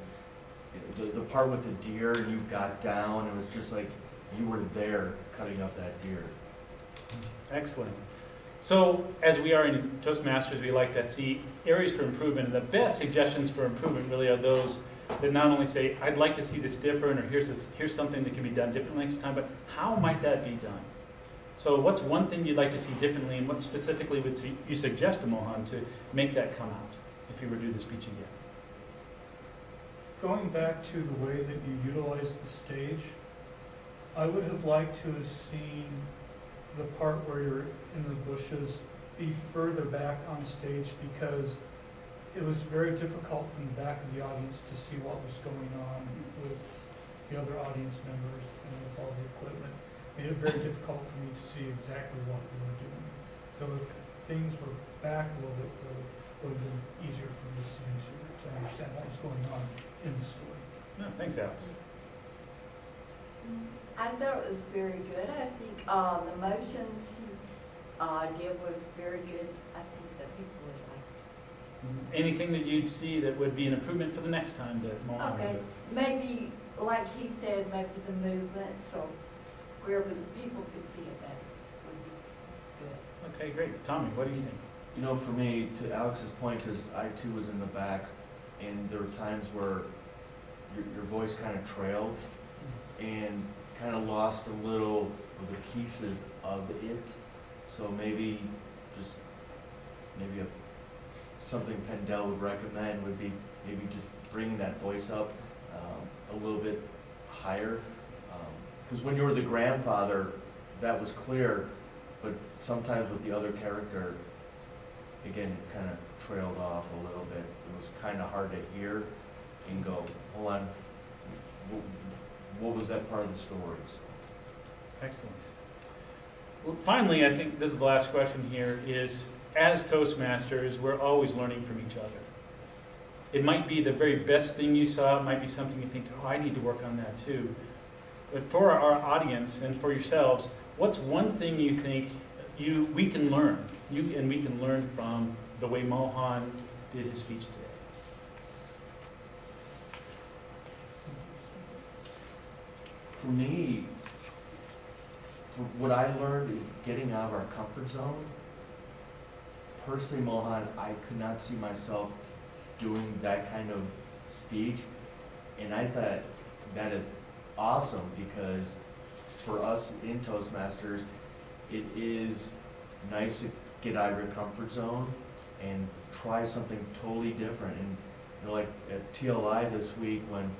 the part with the deer, you got down, it was just like you were there cutting up that deer. Excellent. So, as we are in Toastmasters, we like to see areas for improvement. And the best suggestions for improvement really are those that not only say, I'd like to see this different, or here's something that can be done differently next time, but how might that be done? So what's one thing you'd like to see differently, and what specifically would you suggest to Mohan to make that come out, if you were to do the speech again? Going back to the way that you utilize the stage, I would have liked to have seen the part where you're in the bushes be further back on stage, because it was very difficult from the back of the audience to see what was going on with the other audience members and with all the equipment. Made it very difficult for me to see exactly what we were doing. So if things were back a little bit further, it would have been easier for me to see to understand what was going on in the story. No, thanks, Alex. I thought it was very good. I think the motions he did was very good. I think that people would like it. Anything that you'd see that would be an improvement for the next time that Mohan would Okay, do? maybe, like he said, maybe the movements or wherever the people could see it better would be good. Okay, great. Tommy, what do you think? You know, for me, to Alex's point, because I too was in the back, and there were times where your voice kind of trailed and kind of lost a little of the pieces of it. So maybe something Pendel would recommend would be maybe just bringing that voice up a little bit higher. Because when you were the grandfather, that was clear, but sometimes with the other character, again, it kind of trailed off a little bit. It was kind of hard to hear and go, hold on, what was that part of the stories? Excellent. Well, finally, I think this is the last question here, is as Toastmasters, we're always learning from each other. It might be the very best thing you saw, it might be something you think, oh, I need to work on that too. But for our audience and for yourselves, what's one thing you think we can learn? We can learn from the way Mohan did his speech today. For me, what I learned is getting out of our comfort zone. Personally, Mohan, I could not see myself doing that kind of speech, and I thought that is awesome because for us in Toastmasters, it is nice to get out of your comfort zone and try something totally different. And you know, like at TLI this week when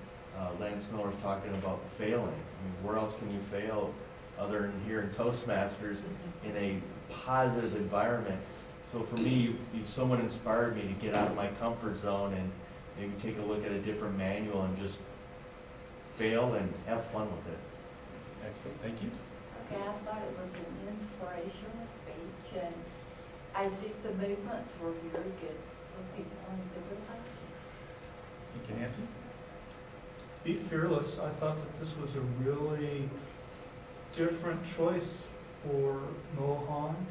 Lance Miller was talking about failing. I mean, where else can you fail other than here in Toastmasters in a positive environment? So for me, you've somewhat inspired me to get out of my comfort zone and maybe take a look at a different manual and just fail and have fun with it. Excellent, thank you. Okay, I thought it was an inspirational speech, and I think the movements were very good for people on the good life. Thank you, Nancy. Be fearless. I thought that this was a really different choice for Mohan.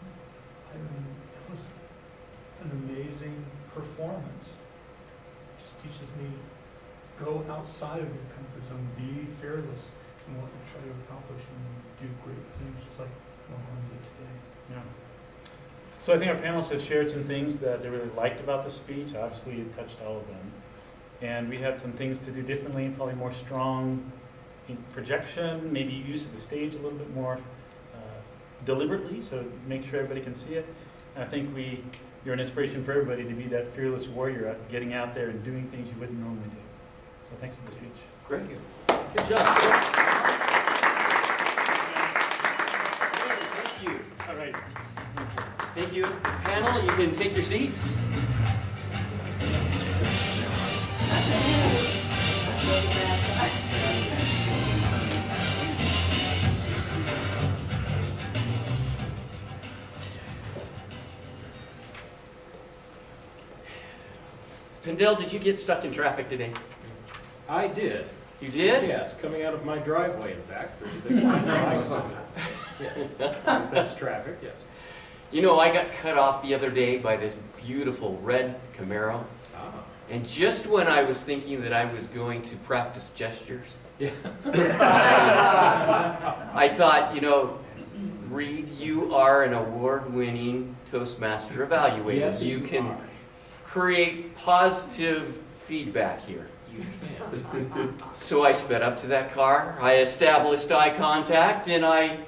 I mean, it was an amazing performance. It just teaches me, go outside of your comfort zone, be fearless in what you try to accomplish and do great things just like Mohan did today. Yeah. So I think our panelists have shared some things that they really liked about the speech. Obviously, it touched all of them. And we had some things to do differently, probably more strong in projection, maybe use of the stage a little bit more deliberately, so make sure everybody can see it. And I think you're an inspiration for everybody to be that fearless warrior, getting out there and doing things you wouldn't normally do. So thanks for the speech. Great. Good job. Thank you. All right. Thank you. Panel, you can take your seats. Pendel, did you get stuck in traffic today? I did. You did? Yes, coming out of my driveway, in fact. Which they might try something. Yeah. That's traffic, yes. You know, I got cut off the other day by this beautiful red Camaro. Ah. And just when I was thinking that I was going to practice gestures, Yeah. I thought, you know, Reed, you are an award-winning Toastmaster evaluator. Yes, you can are. create positive feedback here. You can. So I sped up to that car, I established eye contact, and I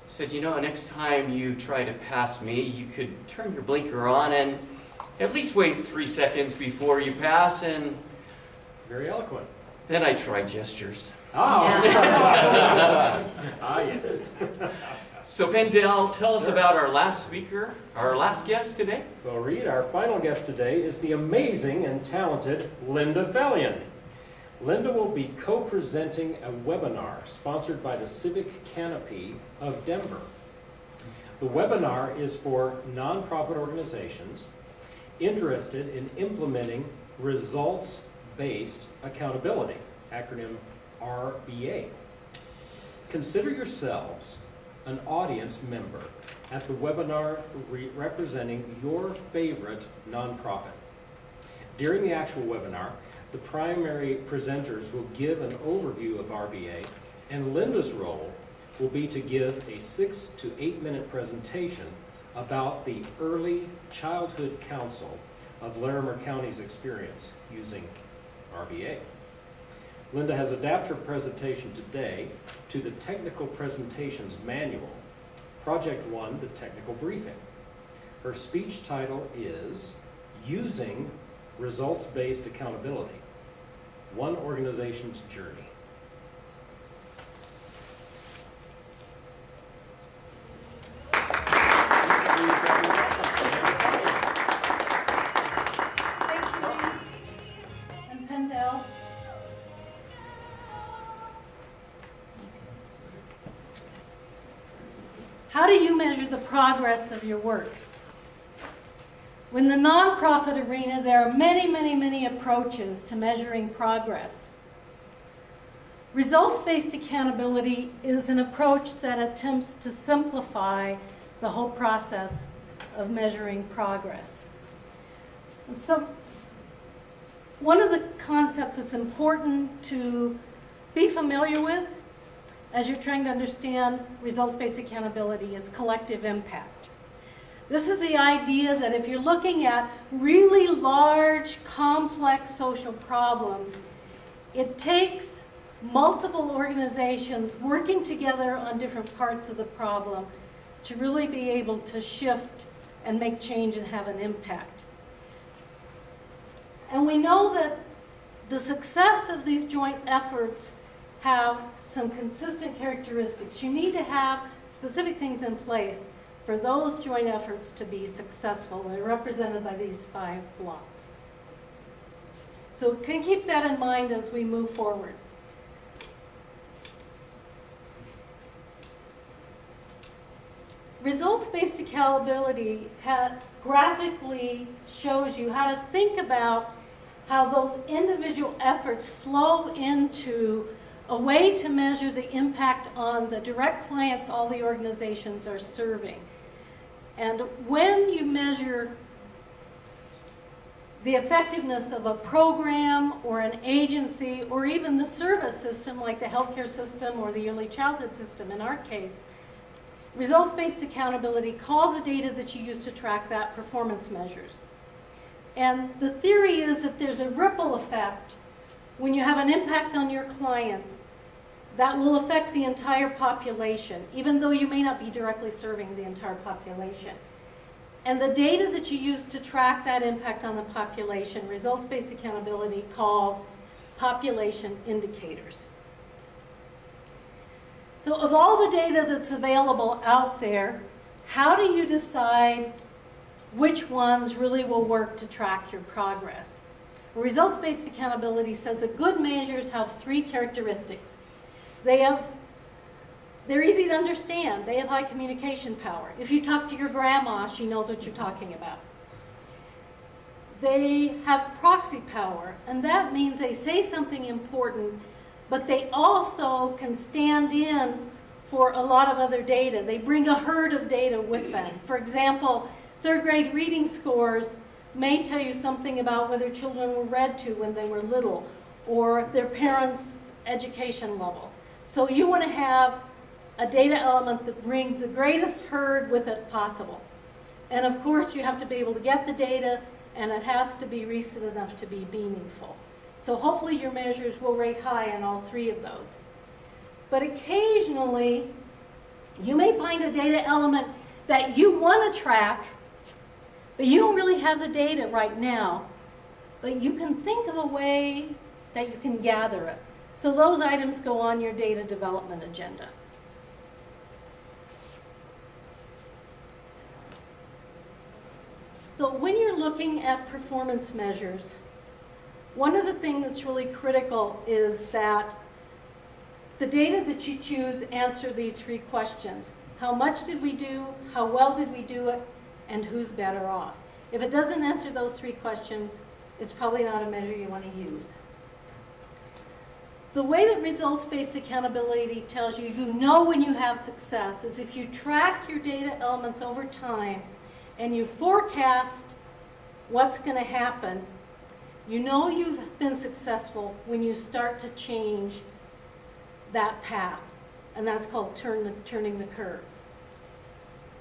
said, you know, next time you try to pass me, you could turn your blinker on and at least wait 3 seconds before you pass, and Very eloquent. then I tried gestures. Oh. Ah, yes. So Vendel, tell us about our last speaker, our last guest today. Well, Reed, our final guest today is the amazing and talented Linda Fellion. Linda will be co-presenting a webinar sponsored by the Civic Canopy of Denver. The webinar is for nonprofit organizations interested in implementing results-based accountability, acronym RBA. Consider yourselves an audience member at the webinar representing your favorite nonprofit. During the actual webinar, the primary presenters will give an overview of RBA, and Linda's role will be to give a 6 to 8 minute presentation about the Early Childhood Council of Larimer County's experience using RBA. Linda has adapted her presentation today to the Technical Presentations Manual, Project 1, the Technical Briefing. Her speech title is Using Results-Based Accountability, One Organization's Journey. And Pendel. How do you measure the progress of your work? In the nonprofit arena, there are many approaches to measuring progress. Results-based accountability is an approach that attempts to simplify the whole process of measuring progress. And so, one of the concepts that's important to be familiar with as you're trying to understand results-based accountability is collective impact. This is the idea that if you're looking at really large, complex social problems, it takes multiple organizations working together on different parts of the problem to really be able to shift and make change and have an impact. And we know that the success of these joint efforts have some consistent characteristics. You need to have specific things in place for those joint efforts to be successful. They're represented by these 5 blocks. So can keep that in mind as we move forward. Results-based accountability graphically shows you how to think about how those individual efforts flow into a way to measure the impact on the direct clients all the organizations are serving. And when you measure the effectiveness of a program or an agency or even the service system like the healthcare system or the early childhood system in our case, results-based accountability calls the data that you use to track that performance measures. And the theory is that there's a ripple effect when you have an impact on your clients that will affect the entire population, even though you may not be directly serving the entire population. And the data that you use to track that impact on the population, results-based accountability calls population indicators. So of all the data that's available out there, how do you decide which ones really will work to track your progress? Results-based accountability says that good measures have 3 characteristics. They're easy to understand. They have high communication power. If you talk to your grandma, she knows what you're talking about. They have proxy power, and that means they say something important, but they also can stand in for a lot of other data. They bring a herd of data with them. For example, 3rd grade reading scores may tell you something about whether children were read to when they were little, or their parents' education level. So you want to have a data element that brings the greatest herd with it possible. And of course, you have to be able to get the data, and it has to be recent enough to be meaningful. So hopefully your measures will rate high on all 3 of those. But occasionally, you may find a data element that you want to track, but you don't really have the data right now. But you can think of a way that you can gather it. So those items go on your data development agenda. looking at performance measures, one of the things that's really critical is that the data that you choose answer these 3 questions. How much did we do? How well did we do it? And who's better off? If it doesn't answer those 3 questions, it's probably not a measure you want to use. The way that results-based accountability tells you you know when you have success is if you track your data elements over time and you forecast what's going to happen, you know you've been successful when you start to change that path. And that's called turning the curve.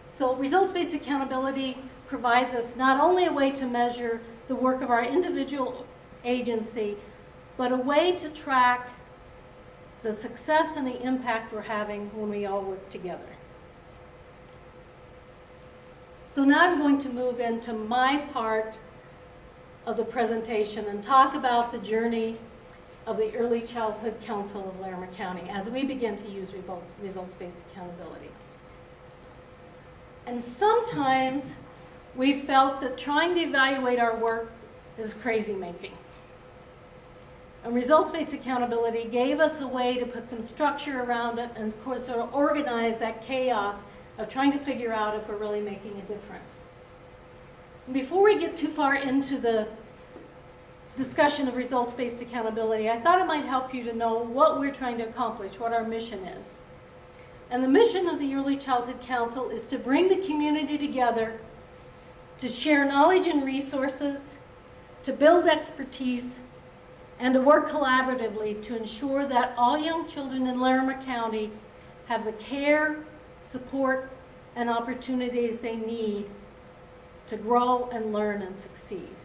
So results-based accountability provides us not only a way to measure the work of our individual agency, but a way to track the success and the impact we're having when we all work together. So now I'm going to move into my part of the presentation and talk about the journey of the Early Childhood Council of Larimer County as we begin to use results-based accountability. And sometimes we felt that trying to evaluate our work is crazy making. And results-based accountability gave us a way to put some structure around it and of course sort of organize that chaos of trying to figure out if we're really making a difference. And before we get too far into the discussion of results-based accountability, I thought it might help you to know what we're trying to accomplish, what our mission is. And the mission of the Early Childhood Council is to bring the community together, to share knowledge and resources, to build expertise, and to work collaboratively to ensure that all young children in Larimer County have the care, support, and opportunities they need to grow and learn and succeed.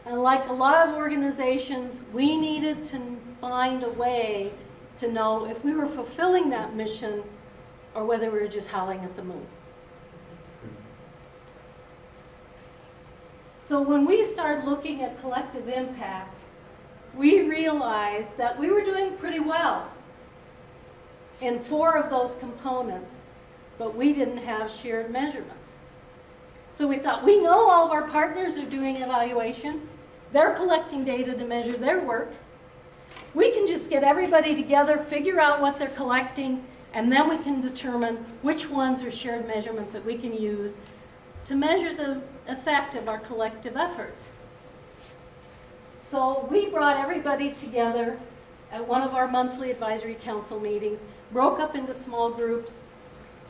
And like a lot of organizations, we needed to find a way to know if we were fulfilling that mission or whether we were just howling at the moon. So when we started looking at collective impact, we realized that we were doing pretty well in 4 of those components, but we didn't have shared measurements. So we thought, we know all of our partners are doing evaluation. They're collecting data to measure their work. We can just get everybody together, figure out what they're collecting, and then we can determine which ones are shared measurements that we can use to measure the effect of our collective efforts. So we brought everybody together at one of our monthly advisory council meetings, broke up into small groups,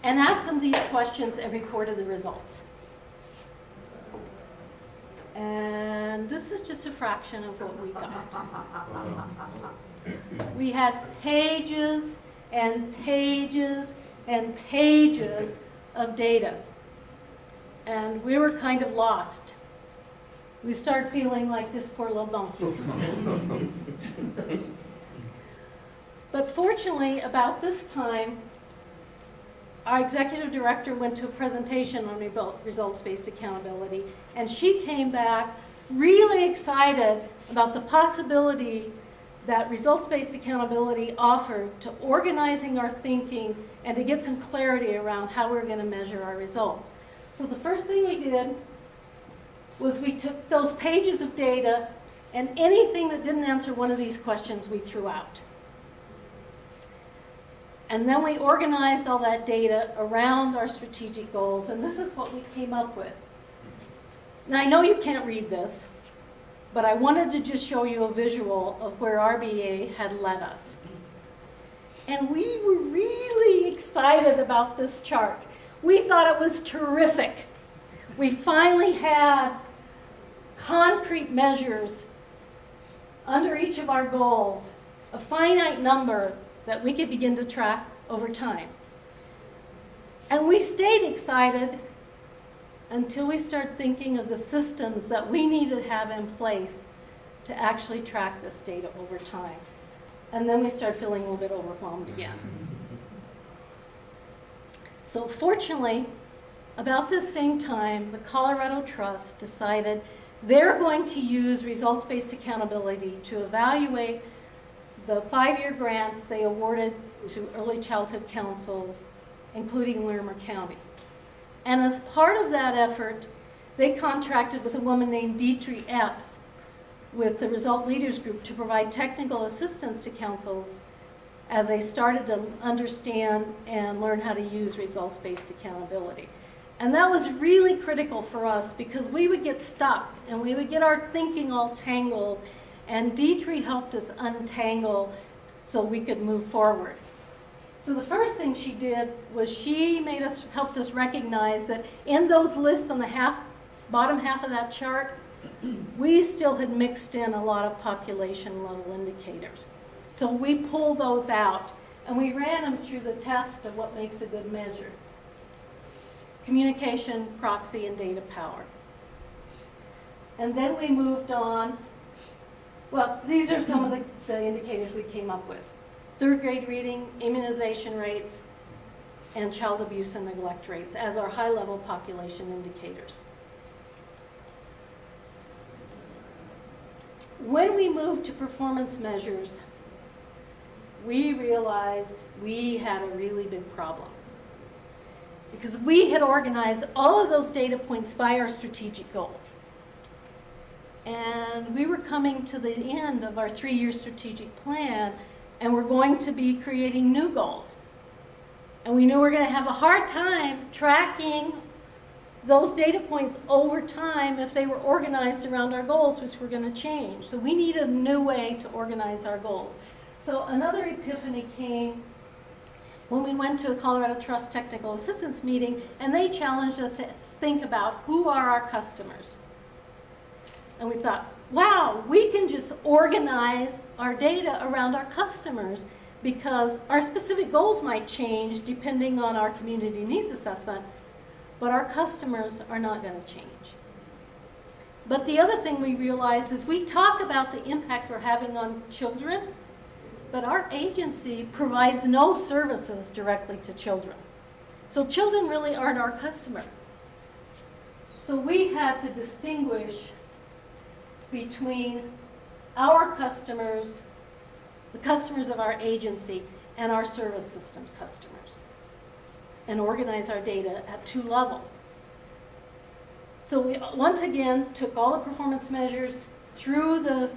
and asked them these questions and recorded the results. And this is just a fraction of what we got. We had pages and pages and pages of data. And we were kind of lost. We started feeling like this poor little donkey. But fortunately, about this time, our executive director went to a presentation on results-based accountability, and she came back really excited about the possibility that results-based accountability offered to organizing our thinking and to get some clarity around how we're going to measure our results. So the first thing we did was we took those pages of data, and anything that didn't answer one of these questions we threw out. And then we organized all that data around our strategic goals, and this is what we came up with. Now, I know you can't read this, but I wanted to just show you a visual of where RBA had led us. And we were really excited about this chart. We thought it was terrific. We finally had concrete measures under each of our goals, a finite number that we could begin to track over time. And we stayed excited until we started thinking of the systems that we need to have in place to actually track this data over time. And then we started feeling a little bit overwhelmed again. So fortunately, about this same time, the Colorado Trust decided they're going to use results-based accountability to evaluate the 5-year grants they awarded to early childhood councils, including Larimer County. And as part of that effort, They contracted with a woman named Dietrich Epps with the Result Leaders Group to provide technical assistance to councils as they started to understand and learn how to use results-based accountability. And that was really critical for us because we would get stuck and we would get our thinking all tangled, and Dietrich helped us untangle so we could move forward. So the first thing she did was she helped us recognize that in those lists on the bottom half of that chart, we still had mixed in a lot of population level indicators. So we pulled those out and we ran them through the test of what makes a good measure. Communication, proxy, and data power. And then we moved on. Well, these are some of the indicators we came up with. Third grade reading, immunization rates, and child abuse and neglect rates as our high-level population indicators. When we moved to performance measures, we realized we had a really big problem, because we had organized all of those data points by our strategic goals. And we were coming to the end of our 3-year strategic plan, and we're going to be creating new goals. And we knew we were going to have a hard time tracking those data points over time if they were organized around our goals, which were going to change. So we needed a new way to organize our goals. So another epiphany came when we went to a Colorado Trust Technical Assistance meeting, and they challenged us to think about who are our customers. And we thought, wow, we can just organize our data around our customers, because our specific goals might change depending on our community needs assessment, but our customers are not going to change. But the other thing we realized is we talk about the impact we're having on children, but our agency provides no services directly to children. So children really aren't our customer. So we had to distinguish between our customers, the customers of our agency, and our service systems customers, and organize our data at 2 levels. So we once again took all the performance measures through the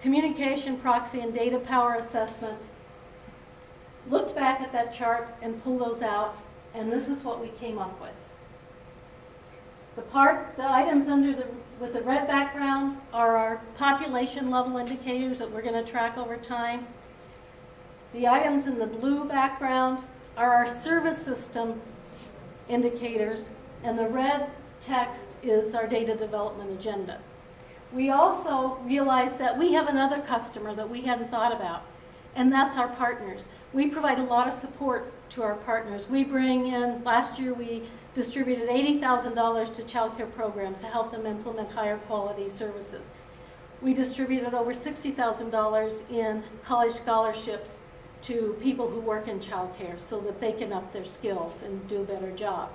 communication, proxy, and data power assessment, looked back at that chart and pulled those out, and this is what we came up with. The items with the red background are our population level indicators that we're going to track over time. The items in the blue background are our service system indicators, and the red text is our data development agenda. We also realized that we have another customer that we hadn't thought about, and that's our partners. We provide a lot of support to our partners. We bring in, last year we distributed $80,000 to child care programs to help them implement higher quality services. We distributed over $60,000 in college scholarships to people who work in child care so that they can up their skills and do a better job.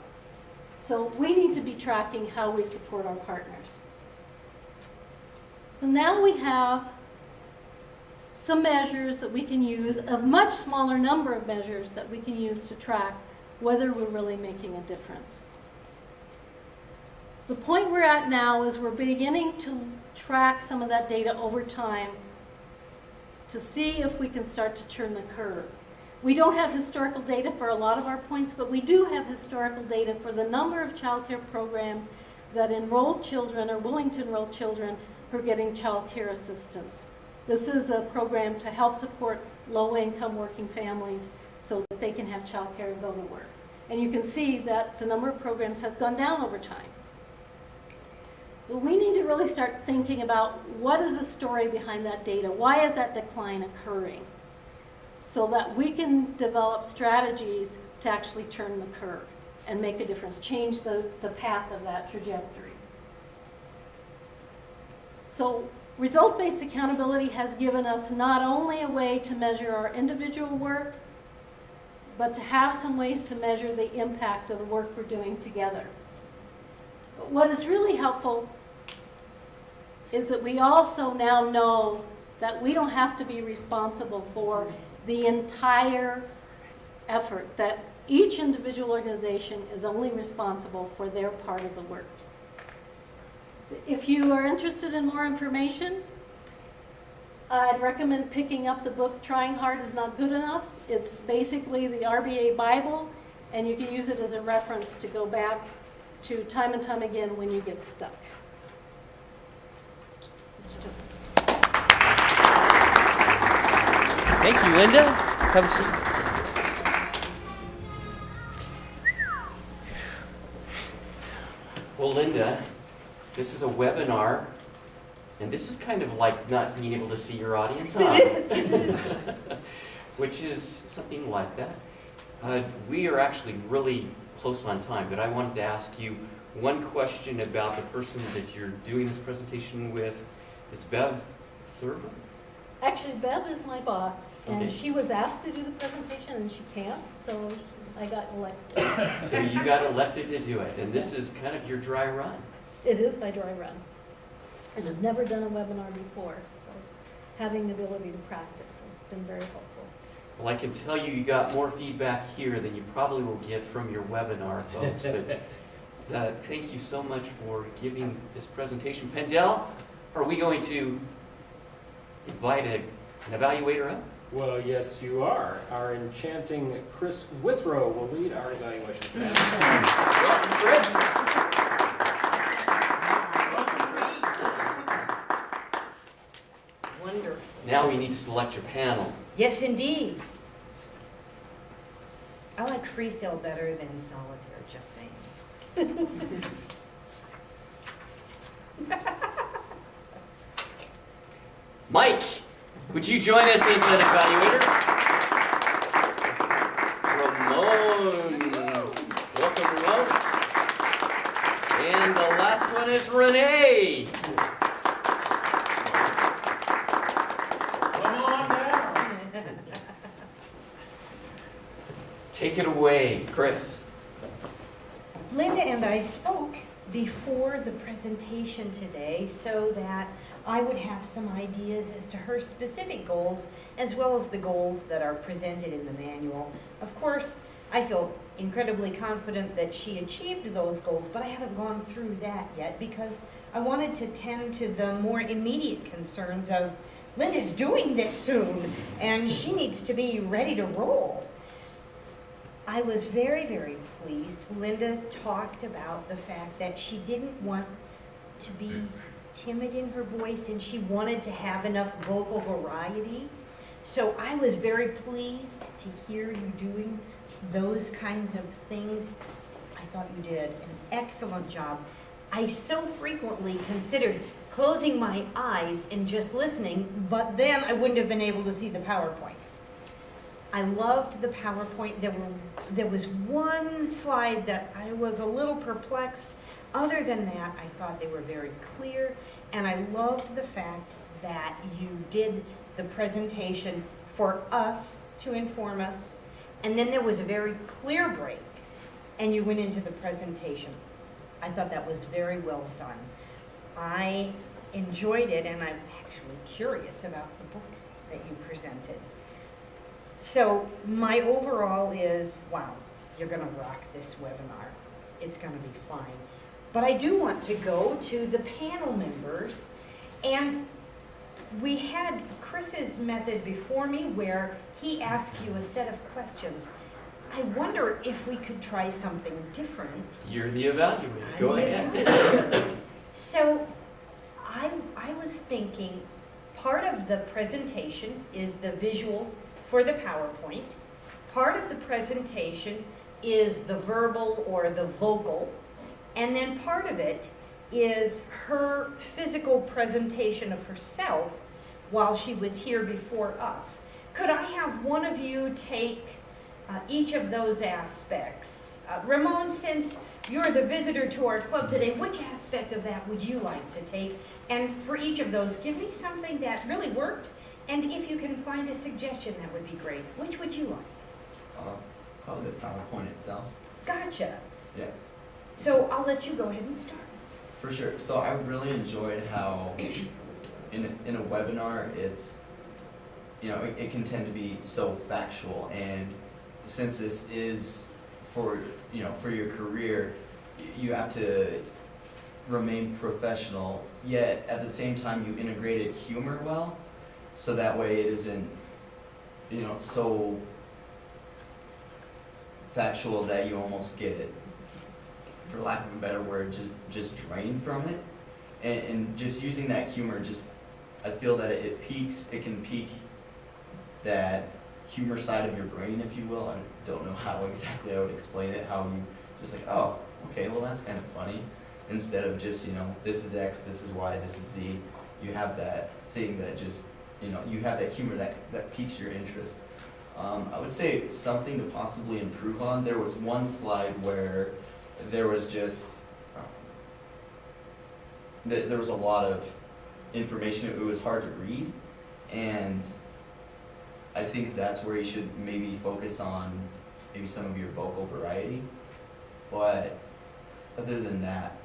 So we need to be tracking how we support our partners. So now we have some measures that we can use, a much smaller number of measures that we can use to track whether we're really making a difference. The point we're at now is we're beginning to track some of that data over time to see if we can start to turn the curve. We don't have historical data for a lot of our points, but we do have historical data for the number of child care programs that enroll children or willing to enroll children who are getting child care assistance. This is a program to help support low-income working families so that they can have child care and go to work. And you can see that the number of programs has gone down over time. But we need to really start thinking about what is the story behind that data? Why is that decline occurring? So that we can develop strategies to actually turn the curve and make a difference, change the path of that trajectory. So result-based accountability has given us not only a way to measure our individual work, but to have some ways to measure the impact of the work we're doing together. But what is really helpful is that we also now know that we don't have to be responsible for the entire effort, that each individual organization is only responsible for their part of the work. If you are interested in more information, I'd recommend picking up the book Trying Hard is Not Good Enough. It's basically the RBA Bible, and you can use it as a reference to go back to time and time again when you get stuck. Mr. Joseph. Thank you, Linda. Have a seat. Well, Linda, this is a webinar, and this is kind of like not being able to see your audience, huh? It is. Which is something like that. We are actually really close on time, but I wanted to ask you one question about the person that you're doing this presentation with. It's Bev Thurber? Actually, Bev is my boss, and Okay. she was asked to do the presentation, and she can't, so I got elected. So you got elected to do it, and this is kind of your dry run. It is my dry run. I've never done a webinar before, so having the ability to practice has been very helpful. Well, I can tell you, you got more feedback here than you probably will get from your webinar, folks. But thank you so much for giving this presentation. Pendel, are we going to invite an evaluator up? Well, yes, you are. Our enchanting Chris Withrow will lead our evaluation. Welcome, Chris. Wonderful. Now we need to select your panel. Yes, indeed. I like freestyle better than solitaire, just saying. Mike, would you join us as an evaluator? Ramon. Welcome, Ramon. And the last one is Renee. Come on down. Take it away, Chris. Linda and I spoke before the presentation today so that I would have some ideas as to her specific goals as well as the goals that are presented in the manual. Of course, I feel incredibly confident that she achieved those goals, but I haven't gone through that yet because I wanted to tend to the more immediate concerns of Linda's doing this soon and she needs to be ready to roll. I was very, very pleased. Linda talked about the fact that she didn't want to be timid in her voice and she wanted to have enough vocal variety. So I was very pleased to hear you doing those kinds of things. I thought you did an excellent job. I so frequently considered closing my eyes and just listening, but then I wouldn't have been able to see the PowerPoint. I loved the PowerPoint. There was one slide that I was a little perplexed. Other than that, I thought they were very clear, and I loved the fact that you did the presentation for us to inform us, and then there was a very clear break, and you went into the presentation. I thought that was very well done. I enjoyed it, and I'm actually curious about the book that you presented. So my overall is, wow, you're going to rock this webinar. It's going to be fine. But I do want to go to the panel members. And we had Chris's method before me where he asked you a set of questions. I wonder if we could try something different. You're the evaluator. Go ahead. So I was thinking part of the presentation is the visual for the PowerPoint. Part of the presentation is the verbal or the vocal. And then part of it is her physical presentation of herself while she was here before us. Could I have one of you take each of those aspects? Ramon, since you're the visitor to our club today, which aspect of that would you like to take? And for each of those, give me something that really worked, and if you can find a suggestion, that would be great. Which would you like? Probably the PowerPoint itself. Gotcha. Yeah. So I'll let you go ahead and start. For sure. So I really enjoyed how in a webinar, it's, it can tend to be so factual, and since this is for your career, you have to remain professional, yet at the same time you integrated humor well, so that way it isn't, you know, so factual that you almost get, for lack of a better word, just drained from it. And just using that humor, I feel that it can pique that humor side of your brain, if you will. I don't know how exactly I would explain it, how you just like, oh, okay, well that's kind of funny. Instead of just, you know, this is X, this is Y, this is Z. You have that thing that just, you know, you have that humor that piques your interest. I would say something to possibly improve on. There was one slide where there was just, there was a lot of information. It was hard to read, and I think that's where you should maybe focus on maybe some of your vocal variety. But other than that,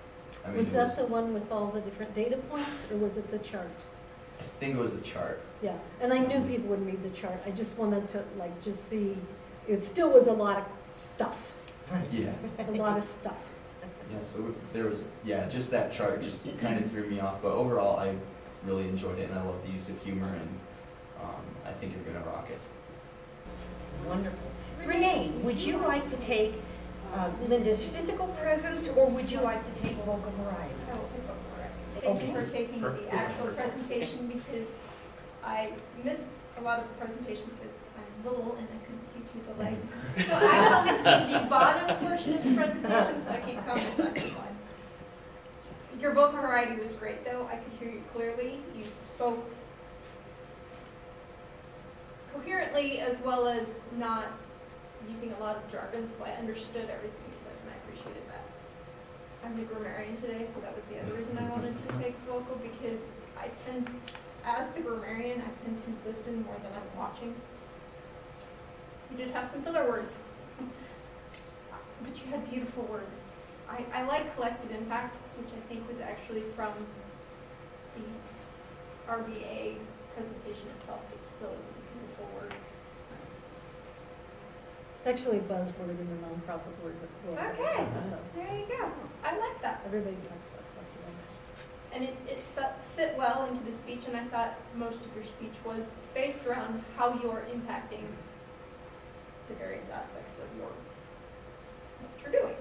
I mean, Was that the one with all the different data points, or was it the chart? I think it was the chart. Yeah, and I knew people wouldn't read the chart. I just wanted to like just see, it still was a lot of stuff, Yeah. a lot of stuff. Yeah, so there was, just that chart just kind of threw me off. But overall, I really enjoyed it, and I love the use of humor, and I think you're going to rock it. Wonderful. Renee, would you like to take Linda's physical presence, or would you like to take vocal variety? Thank you for taking the actual presentation, because I missed a lot of the presentation because I'm little and I couldn't see through the light. So I only see the bottom portion of the presentation, so I keep coming back to slides. Your vocal variety was great, though. I could hear you clearly. You spoke coherently, as well as not using a lot of jargon, so I understood everything you said, and I appreciated that. I'm the grammarian today, so that was the other reason I wanted to take vocal, because I tend, as the grammarian, I tend to listen more than I'm watching. You did have some filler words, but you had beautiful words. I like collective impact, which I think was actually from the RBA presentation itself, but still it was a beautiful word. It's actually a buzzword in the nonprofit world. Okay, So there you go. I like that. everybody talks about collective impact. And it fit well into the speech, and I thought most of your speech was based around how you're impacting the various aspects of what you're doing.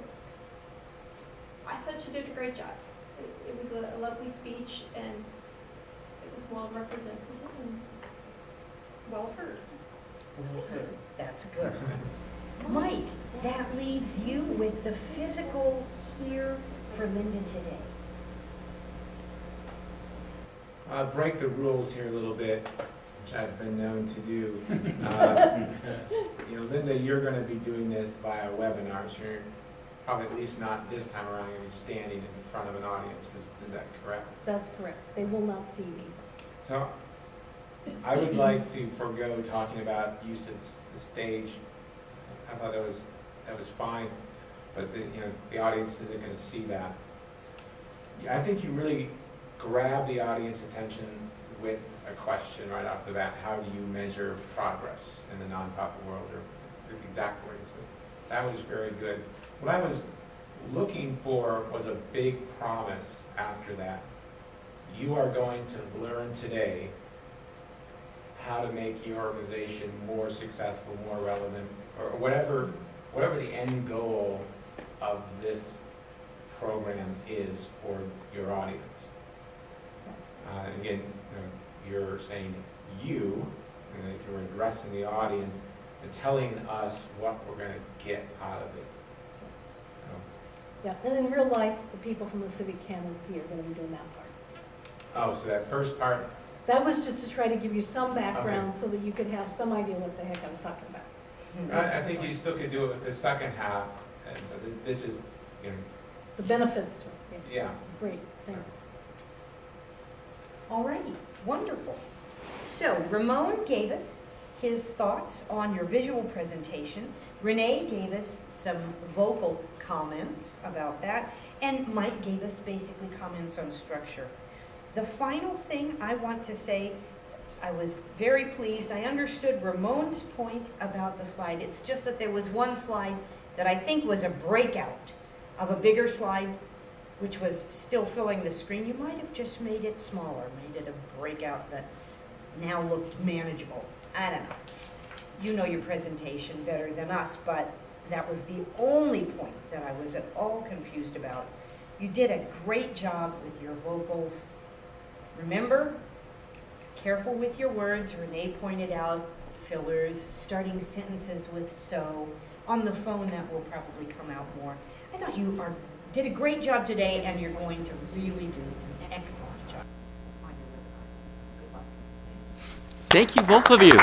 I thought you did a great job. It was a lovely speech, and it was well represented and well heard. Well heard. That's good. Mike, that leaves you with the physical here for Linda today. I'll break the rules here a little bit, which I've been known to do. Linda, you're going to be doing this via webinar, so you're probably at least not this time around going to be standing in front of an audience. Is that correct? That's correct. They will not see me. So I would like to forego talking about use of the stage. I thought that was fine, but the audience isn't going to see that. I think you really grab the audience attention with a question right off the bat. How do you measure progress in the nonprofit world, or the exact words? That was very good. What I was looking for was a big promise after that. You are going to learn today how to make your organization more successful, more relevant, or whatever the end goal of this program is for your audience. Again, you're saying you, and if you're addressing the audience and telling us what we're going to get out of it. Yeah, and in real life, the people from the civic canopy are going to be doing that part. Oh, so that first part. That was just to try to give you some background so that you could have some idea what the heck I was talking about. I think you still could do it with the second half, and so this is, The benefits to it, yeah. yeah. Great, thanks. Alrighty, wonderful. So Ramon gave us his thoughts on your visual presentation. Renee gave us some vocal comments about that, and Mike gave us basically comments on structure. The final thing I want to say, I was very pleased. I understood Ramon's point about the slide. It's just that there was one slide that I think was a breakout of a bigger slide which was still filling the screen, you might have just made it smaller, made it a breakout that now looked manageable. I don't know. You know your presentation better than us, but that was the only point that I was at all confused about. You did a great job with your vocals. Remember, careful with your words. Renee pointed out fillers, starting sentences with so. On the phone, that will probably come out more. I thought you did a great job today, and you're going to really do an excellent job. Good luck. Thank you, both of you.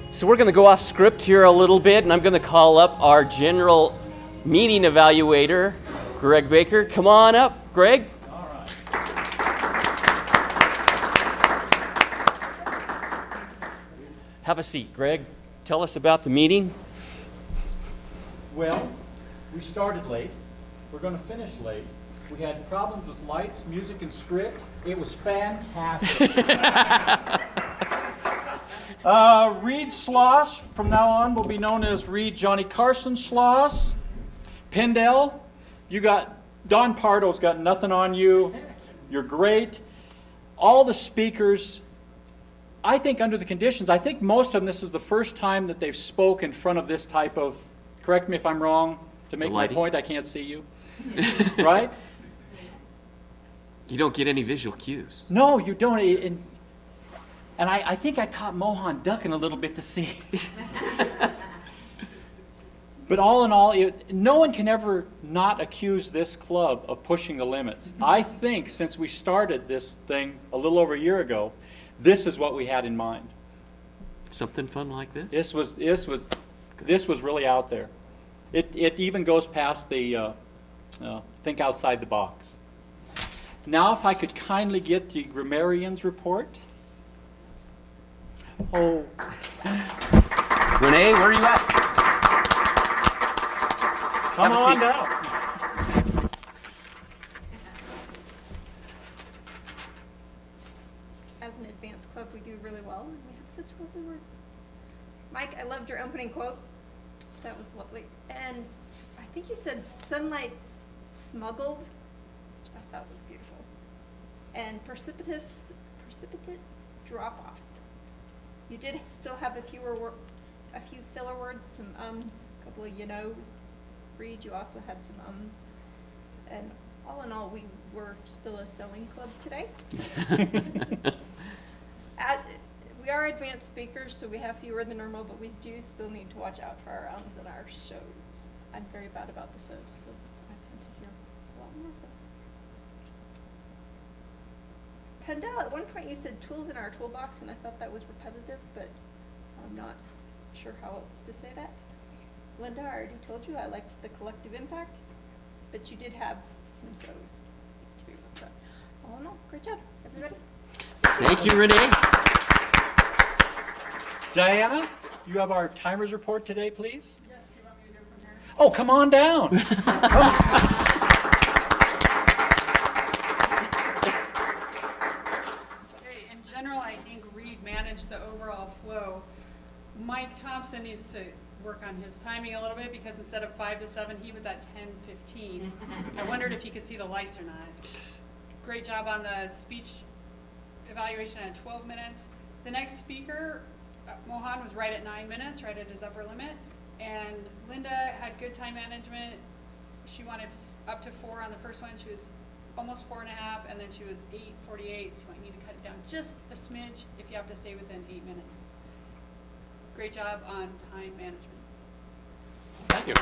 So we're going to go off script here a little bit, and I'm going to call up our general meeting evaluator, Greg Baker. Come on up, Greg. All right. Have a seat, Greg. Tell us about the meeting. Well, we started late. We're going to finish late. We had problems with lights, music, and script. It was fantastic. Reed Schloss, from now on, will be known as Reed Johnny Carson Schloss. Pendel, Don Pardo's got nothing on you. You're great. All the speakers, I think under the conditions, I think most of them, this is the first time that they've spoke in front of this type of, correct me if I'm wrong, to make my point, I can't see you, right? You don't get any visual cues. No, you don't. And I think I caught Mohan ducking a little bit to see. But all in all, no one can ever not accuse this club of pushing the limits. I think since we started this thing a little over a year ago, this is what we had in mind. Something fun like this? This was really out there. It even goes past the think outside the box. Now, if I could kindly get the grammarian's report. Oh. Renee, where are you at? Come on down. As an advanced club, we do really well, and we have such lovely words. Mike, I loved your opening quote. That was lovely. And I think you said sunlight smuggled, which I thought was beautiful. And precipitous drop-offs. You did still have a few filler words, some ums, a couple of you-knows. Reed, you also had some ums. And all in all, we were still a sewing club today. We are advanced speakers, so we have fewer than normal, but we do still need to watch out for our ums and our shows. I'm very bad about the shows, so I tend to hear a lot more of those. Pendel, at one point you said tools in our toolbox, and I thought that was repetitive, but I'm not sure how else to say that. Linda, I already told you I liked the collective impact, but you did have some so's too. But all in all, great job, everybody. Thank you, Renee. Diana, you have our timers report today, please? Yes, you want me to do it from here? Oh, come on down. Okay, in general, I think Reed managed the overall flow. Mike Thompson needs to work on his timing a little bit because instead of 5 to 7, he was at 10:15. I wondered if he could see the lights or not. Great job on the speech evaluation at 12 minutes. The next speaker, Mohan, was right at 9 minutes, right at his upper limit. And Linda had good time management. She wanted up to 4 on the first one. She was almost 4.5, and then she was 8:48. So you might need to cut it down just a smidge if you have to stay within 8 minutes. Great job on time management. Thank you.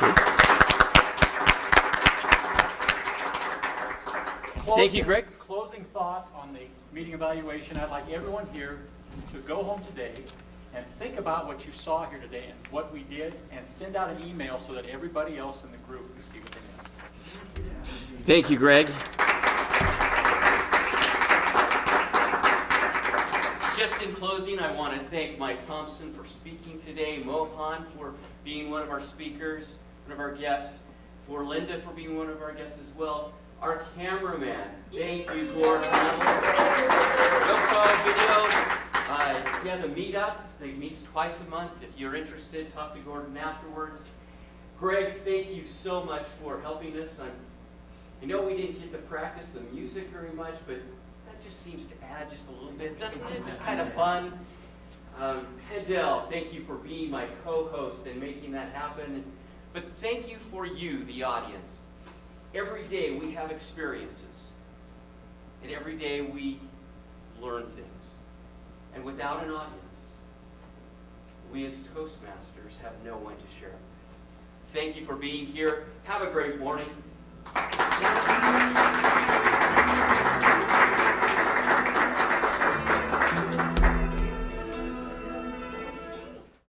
Thank you, Greg. Closing thought on the meeting evaluation. I'd like everyone here to go home today and think about what you saw here today and what we did, and send out an email so that everybody else in the group can see what they did. Thank you, Greg. Just in closing, I want to thank Mike Thompson for speaking today, Mohan for being one of our speakers, one of our guests, for Linda for being one of our guests as well. Our cameraman, thank you, Gordon. Video He has a meetup that meets twice a month. If you're interested, talk to Gordon afterwards. Greg, thank you so much for helping us. I know we didn't get to practice the music very much, but that just seems to add just a little bit, doesn't it? It's kind of fun. Pendel, thank you for being my co-host and making that happen. But thank you for you, the audience. Every day we have experiences, and every day we learn things. And without an audience, we as Toastmasters have no one to share. Thank you for being here. Have a great morning.